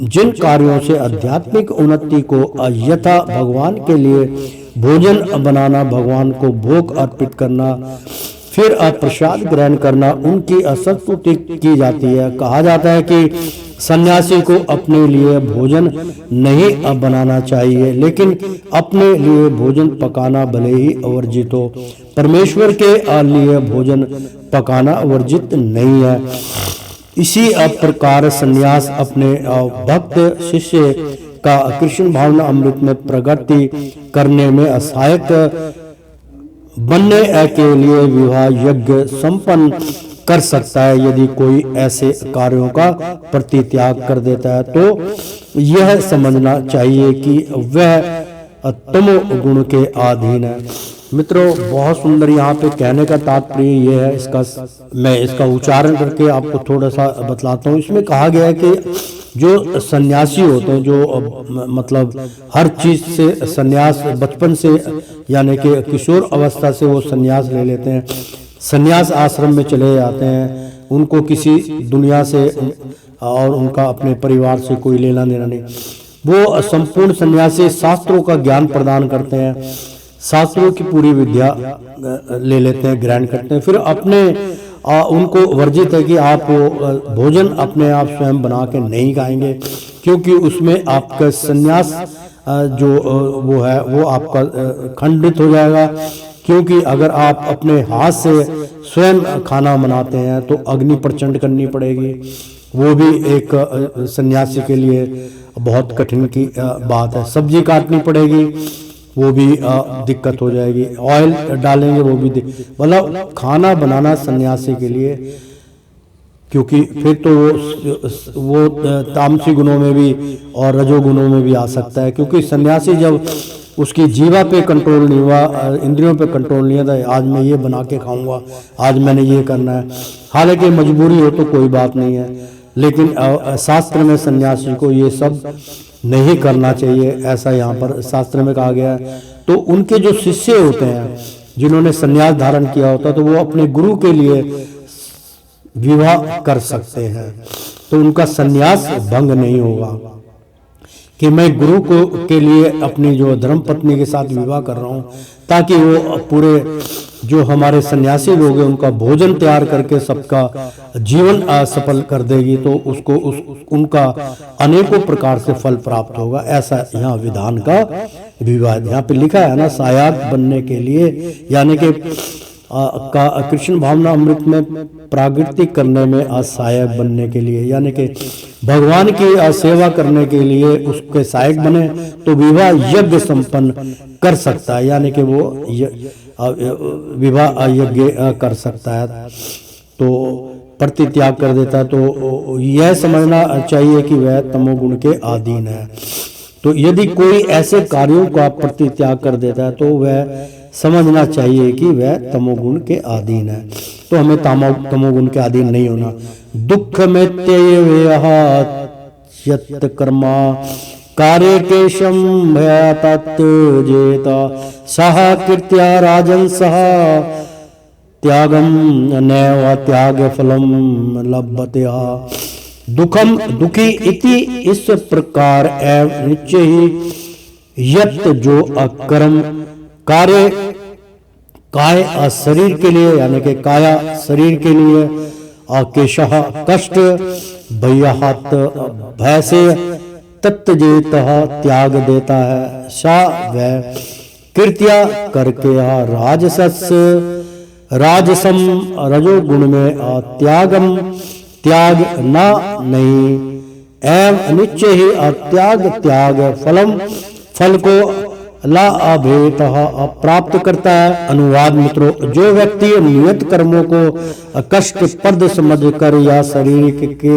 जिन कार्यों से आध्यात्मिक उन्नति को यथा भगवान के लिए भोजन बनाना, भगवान को भोग अर्पित करना, फिर प्रसाद ग्रहण करना, उनकी असंतुष्टि की जाती है। कहा जाता है कि सन्यासी को अपने लिए भोजन नहीं बनाना चाहिए, लेकिन अपने लिए भोजन पकाना भले ही वर्जित हो, परमेश्वर के लिए भोजन पकाना वर्जित नहीं है। इसी प्रकार सन्यास अपने भक्त शिष्य का कृष्ण भावना अमृत में प्रगति करने में सहायक बनने के लिए विवाह यज्ञ संपन्न कर सकता है। यदि कोई ऐसे कार्यों का प्रतित्याग कर देता है तो यह समझना चाहिए कि वह तमो गुण के अधीन है। मित्रों बहुत सुंदर यहाँ पे कहने का तात्पर्य यह है, मैं इसका उच्चारण करके आपको थोड़ा सा बतलाता हूँ। इसमें कहा गया है कि जो सन्यासी होते हैं, जो मतलब हर चीज से सन्यास बचपन से यानी कि किशोर अवस्था से वो सन्यास ले लेते हैं, सन्यास आश्रम में चले जाते हैं, उनको किसी दुनिया से और उनका अपने परिवार से कोई लेना देना नहीं, वो संपूर्ण सन्यासी शास्त्रों का ज्ञान प्रदान करते हैं, शास्त्रों की पूरी विद्या ले लेते हैं, ग्रहण करते हैं। फिर अपने उनको वर्जित है कि आप भोजन अपने आप स्वयं बना के नहीं खाएंगे, क्योंकि उसमें आपका सन्यास जो वो है वो आपका खंडित हो जाएगा। क्योंकि अगर आप अपने हाथ से स्वयं खाना बनाते हैं तो अग्नि प्रचंड करनी पड़ेगी, वो भी एक सन्यासी के लिए बहुत कठिन की बात है। सब्जी काटनी पड़ेगी, वो भी दिक्कत हो जाएगी, ऑयल डालेंगे वो भी मतलब खाना बनाना सन्यासी के लिए, क्योंकि फिर तो वो तामसी गुणों में भी और रजोगुणों में भी आ सकता है। क्योंकि सन्यासी जब उसकी जीवा पे कंट्रोल नहीं हुआ, इंद्रियों पे कंट्रोल नहीं था, आज मैं ये बना के खाऊंगा, आज मैंने ये करना है, हालांकि मजबूरी हो तो कोई बात नहीं है, लेकिन शास्त्र में सन्यासी को ये सब नहीं करना चाहिए, ऐसा यहाँ पर शास्त्र में कहा गया है। तो उनके जो शिष्य होते हैं जिन्होंने सन्यास धारण किया होता, तो वो अपने गुरु के लिए विवाह कर सकते हैं, तो उनका सन्यास भंग नहीं होगा कि मैं गुरु को के लिए अपनी जो धर्म पत्नी के साथ विवाह कर रहा हूँ, ताकि वो पूरे जो हमारे सन्यासी लोग हैं उनका भोजन तैयार करके सबका जीवन सफल कर देगी, तो उसको उनका अनेकों प्रकार से फल प्राप्त होगा। ऐसा यहाँ विधान का विवाद यहाँ पे लिखा है ना, सहायक बनने के लिए, यानी कि कृष्ण भावना अमृत में प्राकृतिक करने में सहायक बनने के लिए, यानी कि भगवान की सेवा करने के लिए उसके सहायक बने तो विवाह यज्ञ संपन्न कर सकता है, यानी कि वो विवाह यज्ञ कर सकता है, तो प्रतित्याग कर देता है, तो यह समझना चाहिए कि वह तमोगुण के अधीन है। तो यदि कोई ऐसे कार्यों का प्रतित्याग कर देता है तो वह समझना चाहिए कि वह तमोगुण के अधीन है, तो हमें तमोगुण के अधीन नहीं होना। दुख में यत कर्मा कार्य केशम जेता सह कृत्या राजन सह त्यागम नैव त्याग फलम लभते। दुखम दुखी इति इस प्रकार एव निश्चय ही यत जो अकर्म कार्य काय शरीर के लिए, यानी कि काया शरीर के लिए, केशः कष्ट, भयहात भय से, तत्जेत त्याग देता है, सा वह कृत्या करके राजसस राजसम रजोगुण में त्यागम त्याग ना नहीं एवं निश्चय ही त्याग त्याग फलम फल को ला अभेत प्राप्त करता है। अनुवाद मित्रों, जो व्यक्ति नियत कर्मों को कष्टप्रद समझकर या शारीरिक के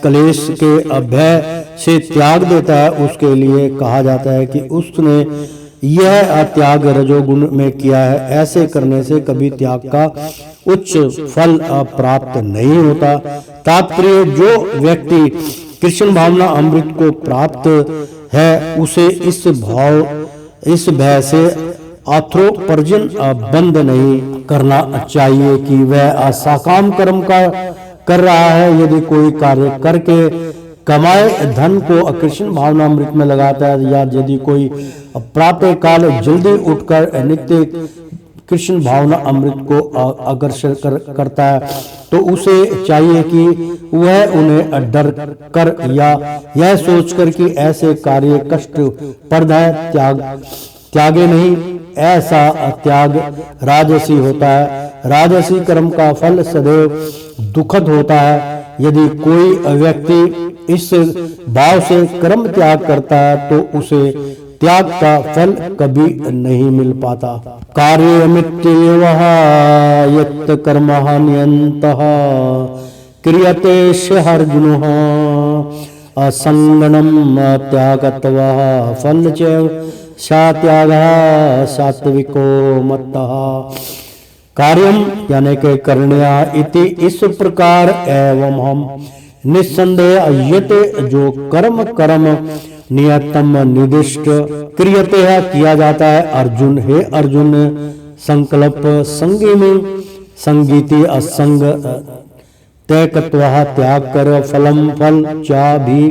क्लेश के भय से त्याग देता है, उसके लिए कहा जाता है कि उसने यह त्याग रजोगुण में किया है। ऐसे करने से कभी त्याग का उच्च फल प्राप्त नहीं होता। तात्पर्य, जो व्यक्ति कृष्ण भावना अमृत को प्राप्त है उसे इस भय से आत्रोपर्जन बंद नहीं करना चाहिए कि वह साकाम कर्म का कर रहा है। यदि कोई कार्य करके कमाए धन को कृष्ण भावना अमृत में लगाता है, या यदि कोई प्रातः काल जल्दी उठकर नित्य कृष्ण भावना अमृत को अग्रसर करता है, तो उसे चाहिए कि वह उन्हें डर कर या यह सोचकर कि ऐसे कार्य कष्टप्रद है त्यागे नहीं, ऐसा त्याग राजसी होता है। राजसी कर्म का फल सदैव दुखद होता है। यदि कोई व्यक्ति इस भाव से कर्म त्याग करता है तो उसे त्याग का फल कभी नहीं मिल पाता। कार्य मित्येव यत् कर्म नियंतः क्रियते अर्जुन असंगणम त्यागत्वा फल च त्यागः सात्विको मत्तः। कार्यम यानी के करण्या इति इस प्रकार एवं हम निस्संदेह यते जो कर्म कर्म नियतम निर्दिष्ट क्रियते है किया जाता है। अर्जुन हे अर्जुन संकल्प संगी में संगीति असंग तैकत्वा त्याग कर फलम फल चा भी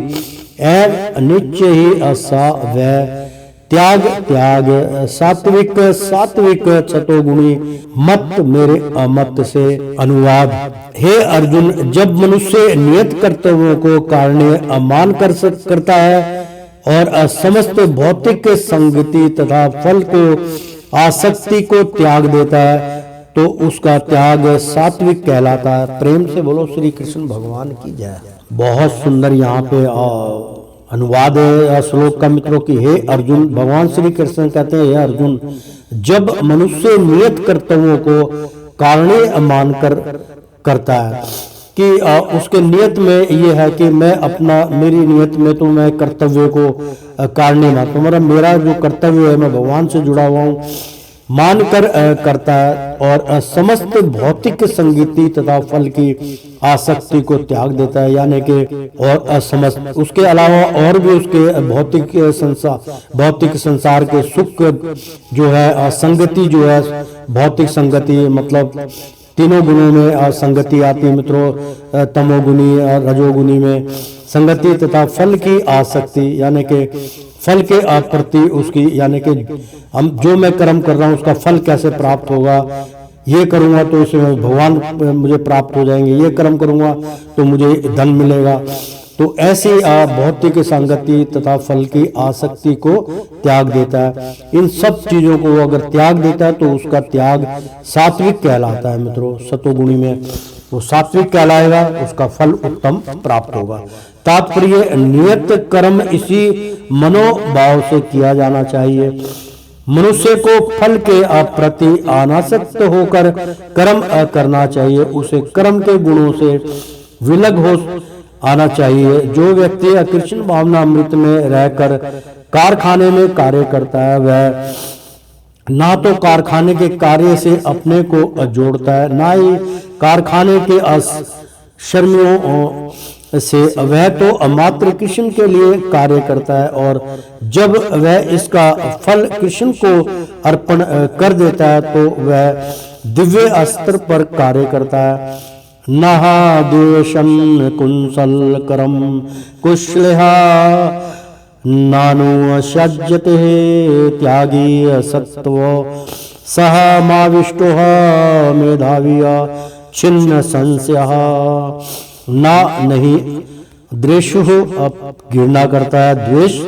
एव निश्चय ही असा वह त्याग त्याग सात्विक सात्विक सतोगुणी मत मेरे अमत से अनुवाद। हे अर्जुन जब मनुष्य नियत कर्तव्यों को कारणीय अमान करता है और समस्त भौतिक संगति तथा फल को आसक्ति को त्याग देता है तो उसका त्याग सात्विक कहलाता है। प्रेम से बोलो श्री कृष्ण भगवान की जय। बहुत सुंदर यहाँ पे अनुवाद है श्लोक का मित्रों की। हे अर्जुन भगवान श्री कृष्ण कहते हैं हे अर्जुन जब मनुष्य नियत कर्तव्यों को कारणीय मानकर करता है कि उसके नियत में ये है कि मैं अपना मेरी नियत में तो मैं कर्तव्य को कारणीय मानता हूँ, मेरा जो कर्तव्य है मैं भगवान से जुड़ा हुआ हूँ मानकर करता है और समस्त भौतिक संगति तथा फल की आसक्ति को त्याग देता है यानी कि और समस्त उसके अलावा और भी उसके भौतिक संसार के सुख जो है संगति जो है भौतिक संगति मतलब तीनों गुणों में संगति आती है मित्रों, तमोगुनी और रजोगुनी में संगति तथा फल की आसक्ति यानी कि फल के प्रति उसकी यानी कि हम जो मैं कर्म कर रहा हूँ उसका फल कैसे प्राप्त होगा, ये करूँगा तो उसमें भगवान मुझे प्राप्त हो जाएंगे, ये कर्म करूँगा तो मुझे धन मिलेगा। तो ऐसी भौतिक संगति तथा फल की आसक्ति को त्याग देता है। इन सब चीजों को अगर त्याग देता है तो उसका त्याग सात्विक कहलाता है मित्रों। सतोगुणी में वो सात्विक कहलाएगा, उसका फल उत्तम प्राप्त होगा। तात्पर्य नियत कर्म इसी मनोभाव से किया जाना चाहिए। मनुष्य को फल के प्रति अनासक्त होकर कर्म करना चाहिए, उसे कर्म के गुणों से विलग हो आना चाहिए। जो व्यक्ति कृष्ण भावना अमृत में रहकर कारखाने में कार्य करता है वह ना तो कारखाने के कार्य से अपने को जोड़ता है ना ही कारखाने के शर्मियों से, वह तो मात्र कृष्ण के लिए कार्य करता है और जब वह इसका फल कृष्ण को अर्पण कर देता है तो वह दिव्य अस्त्र पर कार्य करता है। नहा देशं कुंसल करम कुशलहा नानु सज्जते त्यागी सत्व सह माविष्टो मेधाविया छिन्न संशय ना नहीं द्वेषु घृणा करता है, द्वेष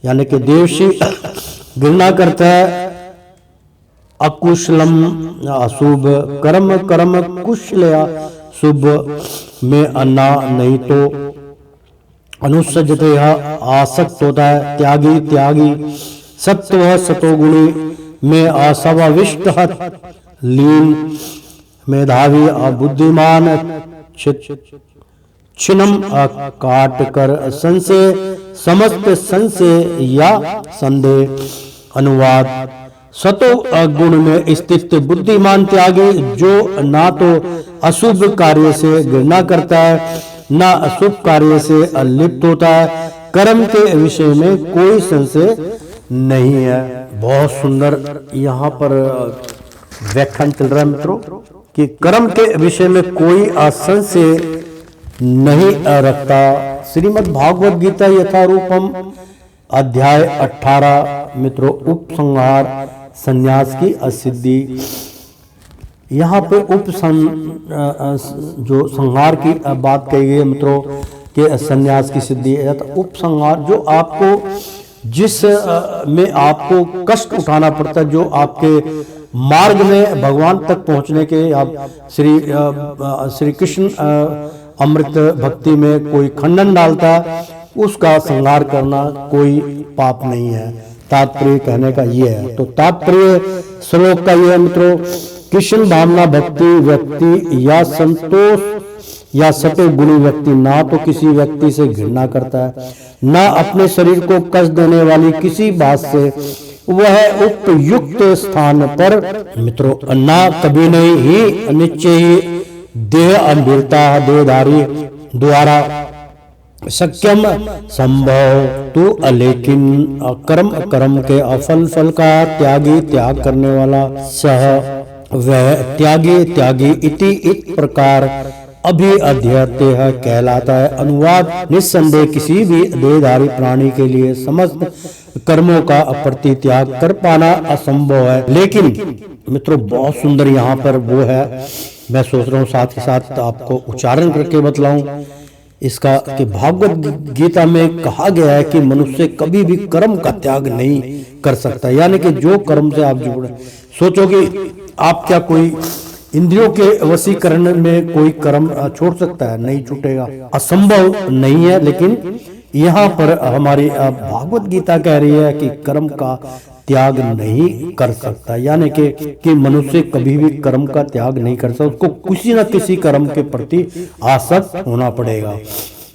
यानी कि द्वेषी घृणा करता है अकुशलम अशुभ कर्म कर्म कुशलया शुभ में अन्ना नहीं तो अनुसजते आसक्त होता है। त्यागी त्यागी सत्व सतोगुणी में असवाविष्ट लीन मेधावी बुद्धिमान छिन्नम काट कर संशय समस्त संशय या संदेह। अनुवाद सतो गुण में स्थित बुद्धिमान त्यागी जो ना तो अशुभ कार्य से घृणा करता है ना अशुभ कार्य से अलिप्त होता है, कर्म के विषय में कोई संशय नहीं है। बहुत सुंदर यहाँ पर व्याख्यान चल रहा है मित्रों कि कर्म के विषय में कोई असंशय नहीं रखता। श्रीमद् भागवत गीता यथारूपम अध्याय 18 मित्रों उपसंहार संन्यास की असिद्धि। यहाँ पे जो संहार की बात कही गई है मित्रों के संन्यास की सिद्धि है। तो उपसंहार जो आपको जिस में आपको कष्ट उठाना पड़ता है, जो आपके मार्ग में भगवान तक पहुँचने के आप श्री कृष्ण अमृत भक्ति में कोई खंडन डालता है उसका संहार करना कोई पाप नहीं है। तात्पर्य कहने का ये है। तो तात्पर्य श्लोक का ये है मित्रों, कृष्ण भावना भक्ति व्यक्ति या संतोष या सतो गुणी व्यक्ति ना तो किसी व्यक्ति से घृणा करता है ना अपने शरीर को कष्ट देने वाली किसी बात से वह उपयुक्त स्थान पर मित्रों ना कभी नहीं ही निश्चय ही देह अमृता देहधारी द्वारा सक्यम संभव तो, लेकिन कर्म के फल का त्यागी त्याग करने वाला सह वह त्यागी इति इस प्रकार अभी अध्यते कहलाता है। अनुवाद: निस्संदेह किसी भी देहधारी प्राणी के लिए समस्त कर्मों का परित्याग कर पाना असंभव है। लेकिन मित्रों बहुत सुंदर यहाँ पर वो है, मैं सोच रहा हूँ साथ ही साथ आपको उच्चारण करके बतलाऊं इसका, कि भागवत गीता में कहा गया है कि मनुष्य कभी भी कर्म का त्याग नहीं कर सकता। यानी कि जो कर्म से आप जुड़े, सोचो कि आप क्या कोई इंद्रियों के वशीकरण में कोई कर्म छोड़ सकता है? नहीं छूटेगा, असंभव नहीं है। लेकिन यहाँ पर हमारी भागवत गीता कह रही है कि कर्म का त्याग नहीं कर सकता, यानी कि मनुष्य कभी भी कर्म का त्याग नहीं कर सकता, उसको किसी न किसी कर्म के प्रति आसक्त होना पड़ेगा।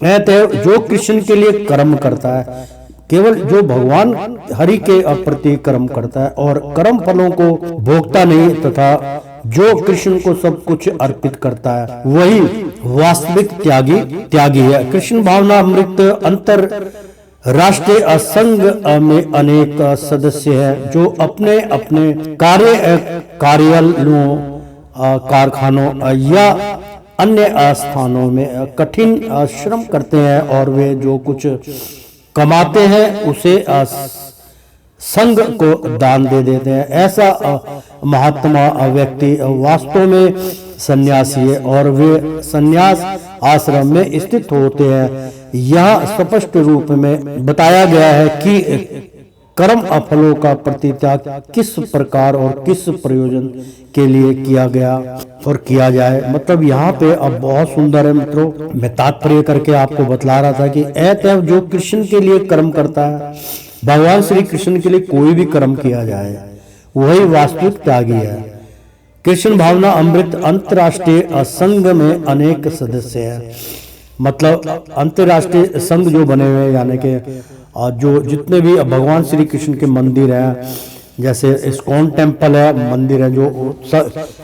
अतः जो कृष्ण के लिए कर्म करता है, केवल जो भगवान हरि के प्रति कर्म करता है और कर्म फलों को भोगता नहीं, तथा जो कृष्ण को सब कुछ अर्पित करता है, वही वास्तविक त्यागी है। कृष्ण भावना अमृत अंतर राष्ट्रीय असंघ में अनेक सदस्य हैं जो अपने अपने कार्यालयों, कारखानों या अन्य स्थानों में कठिन श्रम करते हैं और वे जो कुछ कमाते हैं उसे संघ को दान दे देते हैं। ऐसा महात्मा व्यक्ति वास्तव में सन्यासी है और वे सन्यास आश्रम में स्थित होते हैं। यह स्पष्ट रूप में बताया गया है कि कर्म फलों का परित्याग किस प्रकार और किस प्रयोजन के लिए किया गया और किया जाए। मतलब यहाँ पे अब बहुत सुंदर है मित्रों, मैं तात्पर्य करके आपको बतला रहा था कि अतः जो कृष्ण के लिए कर्म करता है, भगवान श्री कृष्ण के लिए कोई भी कर्म किया जाए, वही वास्तविक त्यागी है। कृष्ण भावना अमृत अंतरराष्ट्रीय संघ में अनेक सदस्य हैं। मतलब अंतरराष्ट्रीय संघ जो बने हुए हैं, यानी कि जो जितने भी भगवान श्री कृष्ण के मंदिर हैं, जैसे इस्कॉन टेम्पल है, मंदिर है, जो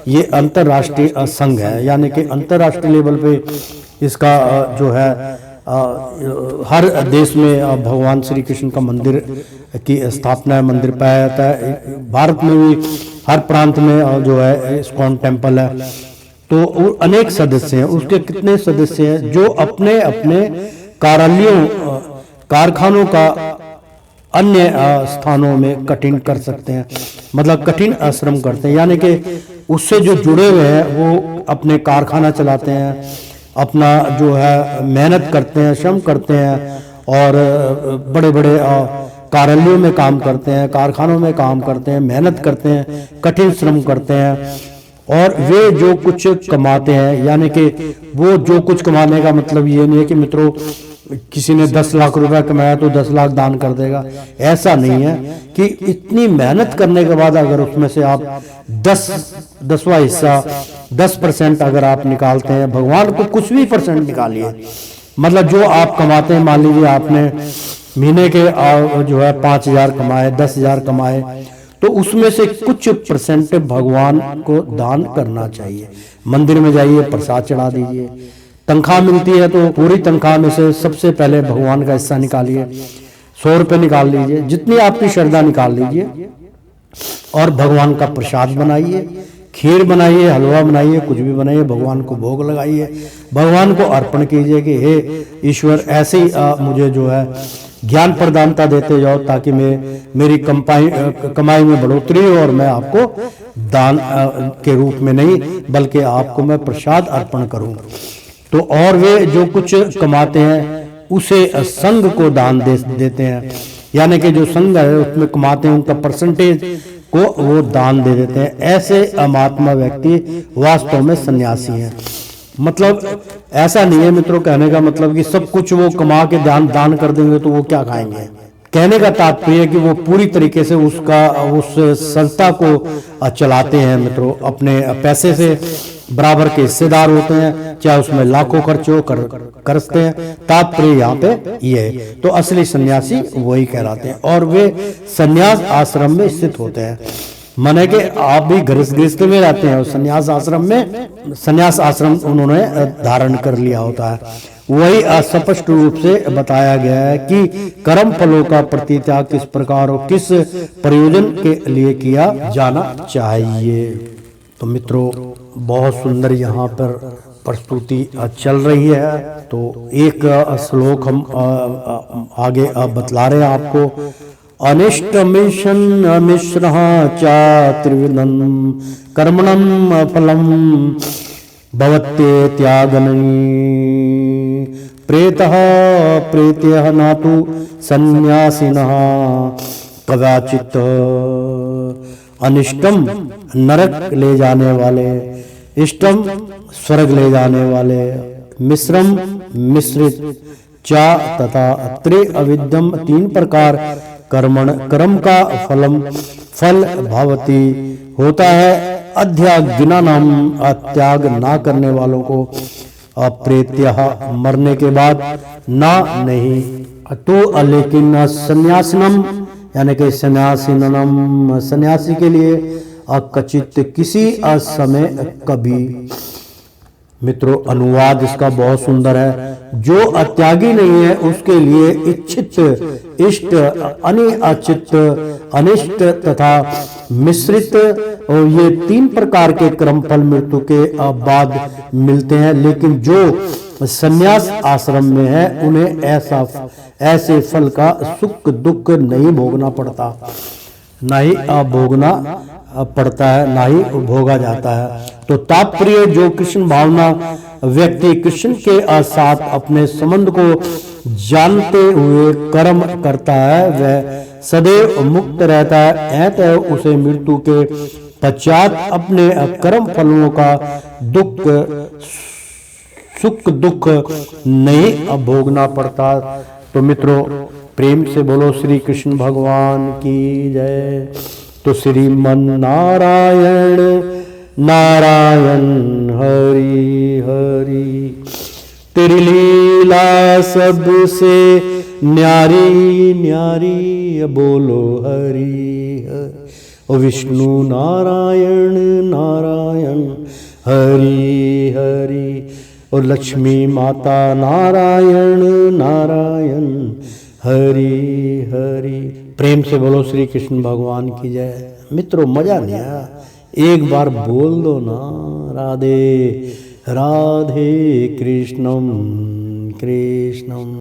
ये अंतरराष्ट्रीय संघ है। यानी कि अंतरराष्ट्रीय लेवल पे इसका जो है हर देश में भगवान श्री कृष्ण का मंदिर की स्थापना है, मंदिर पाया जाता है। भारत में भी हर प्रांत में जो है इस्कॉन टेम्पल है। तो अनेक सदस्य हैं, उसके कितने सदस्य हैं जो अपने अपने कार्यालयों, कारखानों का अन्य स्थानों में कठिन कर सकते हैं, मतलब कठिन श्रम करते हैं। यानी कि उससे जो जुड़े हुए हैं वो अपने कारखाना चलाते हैं, अपना जो है मेहनत करते हैं, श्रम करते हैं और बड़े बड़े कार्यालयों में काम करते हैं, कारखानों में काम करते हैं, मेहनत करते हैं, कठिन श्रम करते हैं और वे जो कुछ कमाते हैं। यानी कि वो जो कुछ कमाने का मतलब ये नहीं है कि मित्रों किसी ने 10 लाख रुपया कमाया तो 10 लाख दान कर देगा, ऐसा नहीं है। कि इतनी मेहनत करने के बाद अगर उसमें से आप 10वां हिस्सा 10% अगर आप निकालते हैं, भगवान को कुछ भी परसेंट निकालिए, मतलब जो आप कमाते हैं, मान लीजिए आपने महीने के जो है 5,000 कमाए, 10,000 कमाए, तो उसमें से कुछ परसेंट भगवान को दान करना चाहिए। मंदिर में जाइए, प्रसाद चढ़ा दीजिए। तनख्वाह मिलती है तो पूरी तनख्वाह में से सबसे पहले भगवान का हिस्सा निकालिए, 100 रुपये निकाल लीजिए, जितनी आपकी श्रद्धा निकाल लीजिए और भगवान का प्रसाद बनाइए, खीर बनाइए, हलवा बनाइए, कुछ भी बनाइए, भगवान को भोग लगाइए, भगवान को अर्पण कीजिए कि हे ईश्वर ऐसे ही मुझे जो है ज्ञान प्रदानता देते जाओ ताकि मेरी कमाई में बढ़ोतरी हो और मैं आपको दान के रूप में नहीं बल्कि आपको मैं प्रसाद अर्पण करूं। तो और वे जो कुछ कमाते हैं उसे संघ को दान देते हैं। यानी कि जो संघ है उसमें कमाते हैं उनका परसेंटेज को वो दान दे देते हैं। ऐसे अमात्मा व्यक्ति वास्तव में सन्यासी हैं। मतलब ऐसा नहीं है मित्रों, कहने का मतलब कि सब कुछ वो कमा के दान कर देंगे तो वो क्या खाएंगे। कहने का तात्पर्य है कि वो पूरी तरीके से उस संस्था को चलाते हैं मित्रों, अपने पैसे से बराबर के हिस्सेदार होते हैं, चाहे उसमें लाखों खर्च हो करते हैं। तात्पर्य यहाँ पे ये है। तो असली सन्यासी वही कहलाते हैं और वे सन्यास आश्रम में स्थित होते हैं। माने कि आप भी गृहस्थ में रहते हैं और सन्यास आश्रम उन्होंने धारण कर लिया होता है। वही अस्पष्ट रूप से बताया गया है कि कर्म फलों का परित्याग किस प्रकार और किस प्रयोजन के लिए किया जाना चाहिए। तो मित्रों, बहुत सुंदर यहाँ पर प्रस्तुति चल रही है। तो एक श्लोक हम आगे बतला रहे हैं आपको। अनिष्ट मिश्र चा त्रिविधम कर्मणम फलम भवत्ये त्यागनी प्रेतः प्रेत्यः नातु सन्यासिनः कदाचित। अनिष्टम नरक ले जाने वाले, इष्टम स्वर्ग ले जाने वाले, मिश्रम मिश्रित, चा तथा त्रि अविद्यम तीन प्रकार कर्म का फल भवती होता है। अध्यागिना नाम त्याग ना करने वालों को अप्रेत्यः मरने के बाद ना नहीं तो लेकिन सन्यासिनम यानी कि सन्यासिनम सन्यासी के लिए अकचित किसी असमय कभी। मित्रों, अनुवाद इसका बहुत सुंदर है। जो अत्यागी नहीं है उसके लिए इच्छित, इष्ट, अनिचित, अनिष्ट तथा मिश्रित और ये तीन प्रकार के कर्मफल मृत्यु के बाद मिलते हैं। लेकिन जो संन्यास आश्रम में है उन्हें ऐसे फल का सुख दुख नहीं भोगना पड़ता, ना ही भोगना पड़ता है, ना ही भोगा जाता है। तो तात्पर्य, जो कृष्ण भावना व्यक्ति कृष्ण के साथ अपने संबंध को जानते हुए कर्म करता है वह सदैव मुक्त रहता है। अतः उसे मृत्यु के पश्चात अपने कर्म फलों का सुख दुख नहीं भोगना पड़ता। तो मित्रों, प्रेम से बोलो श्री कृष्ण भगवान की जय। तो श्रीमन नारायण नारायण हरि हरि, तेरी लीला सबसे न्यारी न्यारी, बोलो हरि हरि। ओ विष्णु नारायण नारायण हरि हरि, और लक्ष्मी माता नारायण नारायण हरि हरि। प्रेम से बोलो श्री कृष्ण भगवान की जय। मित्रों, मजा नहीं आया? एक बार बोल दो ना, राधे राधे कृष्णम कृष्णम।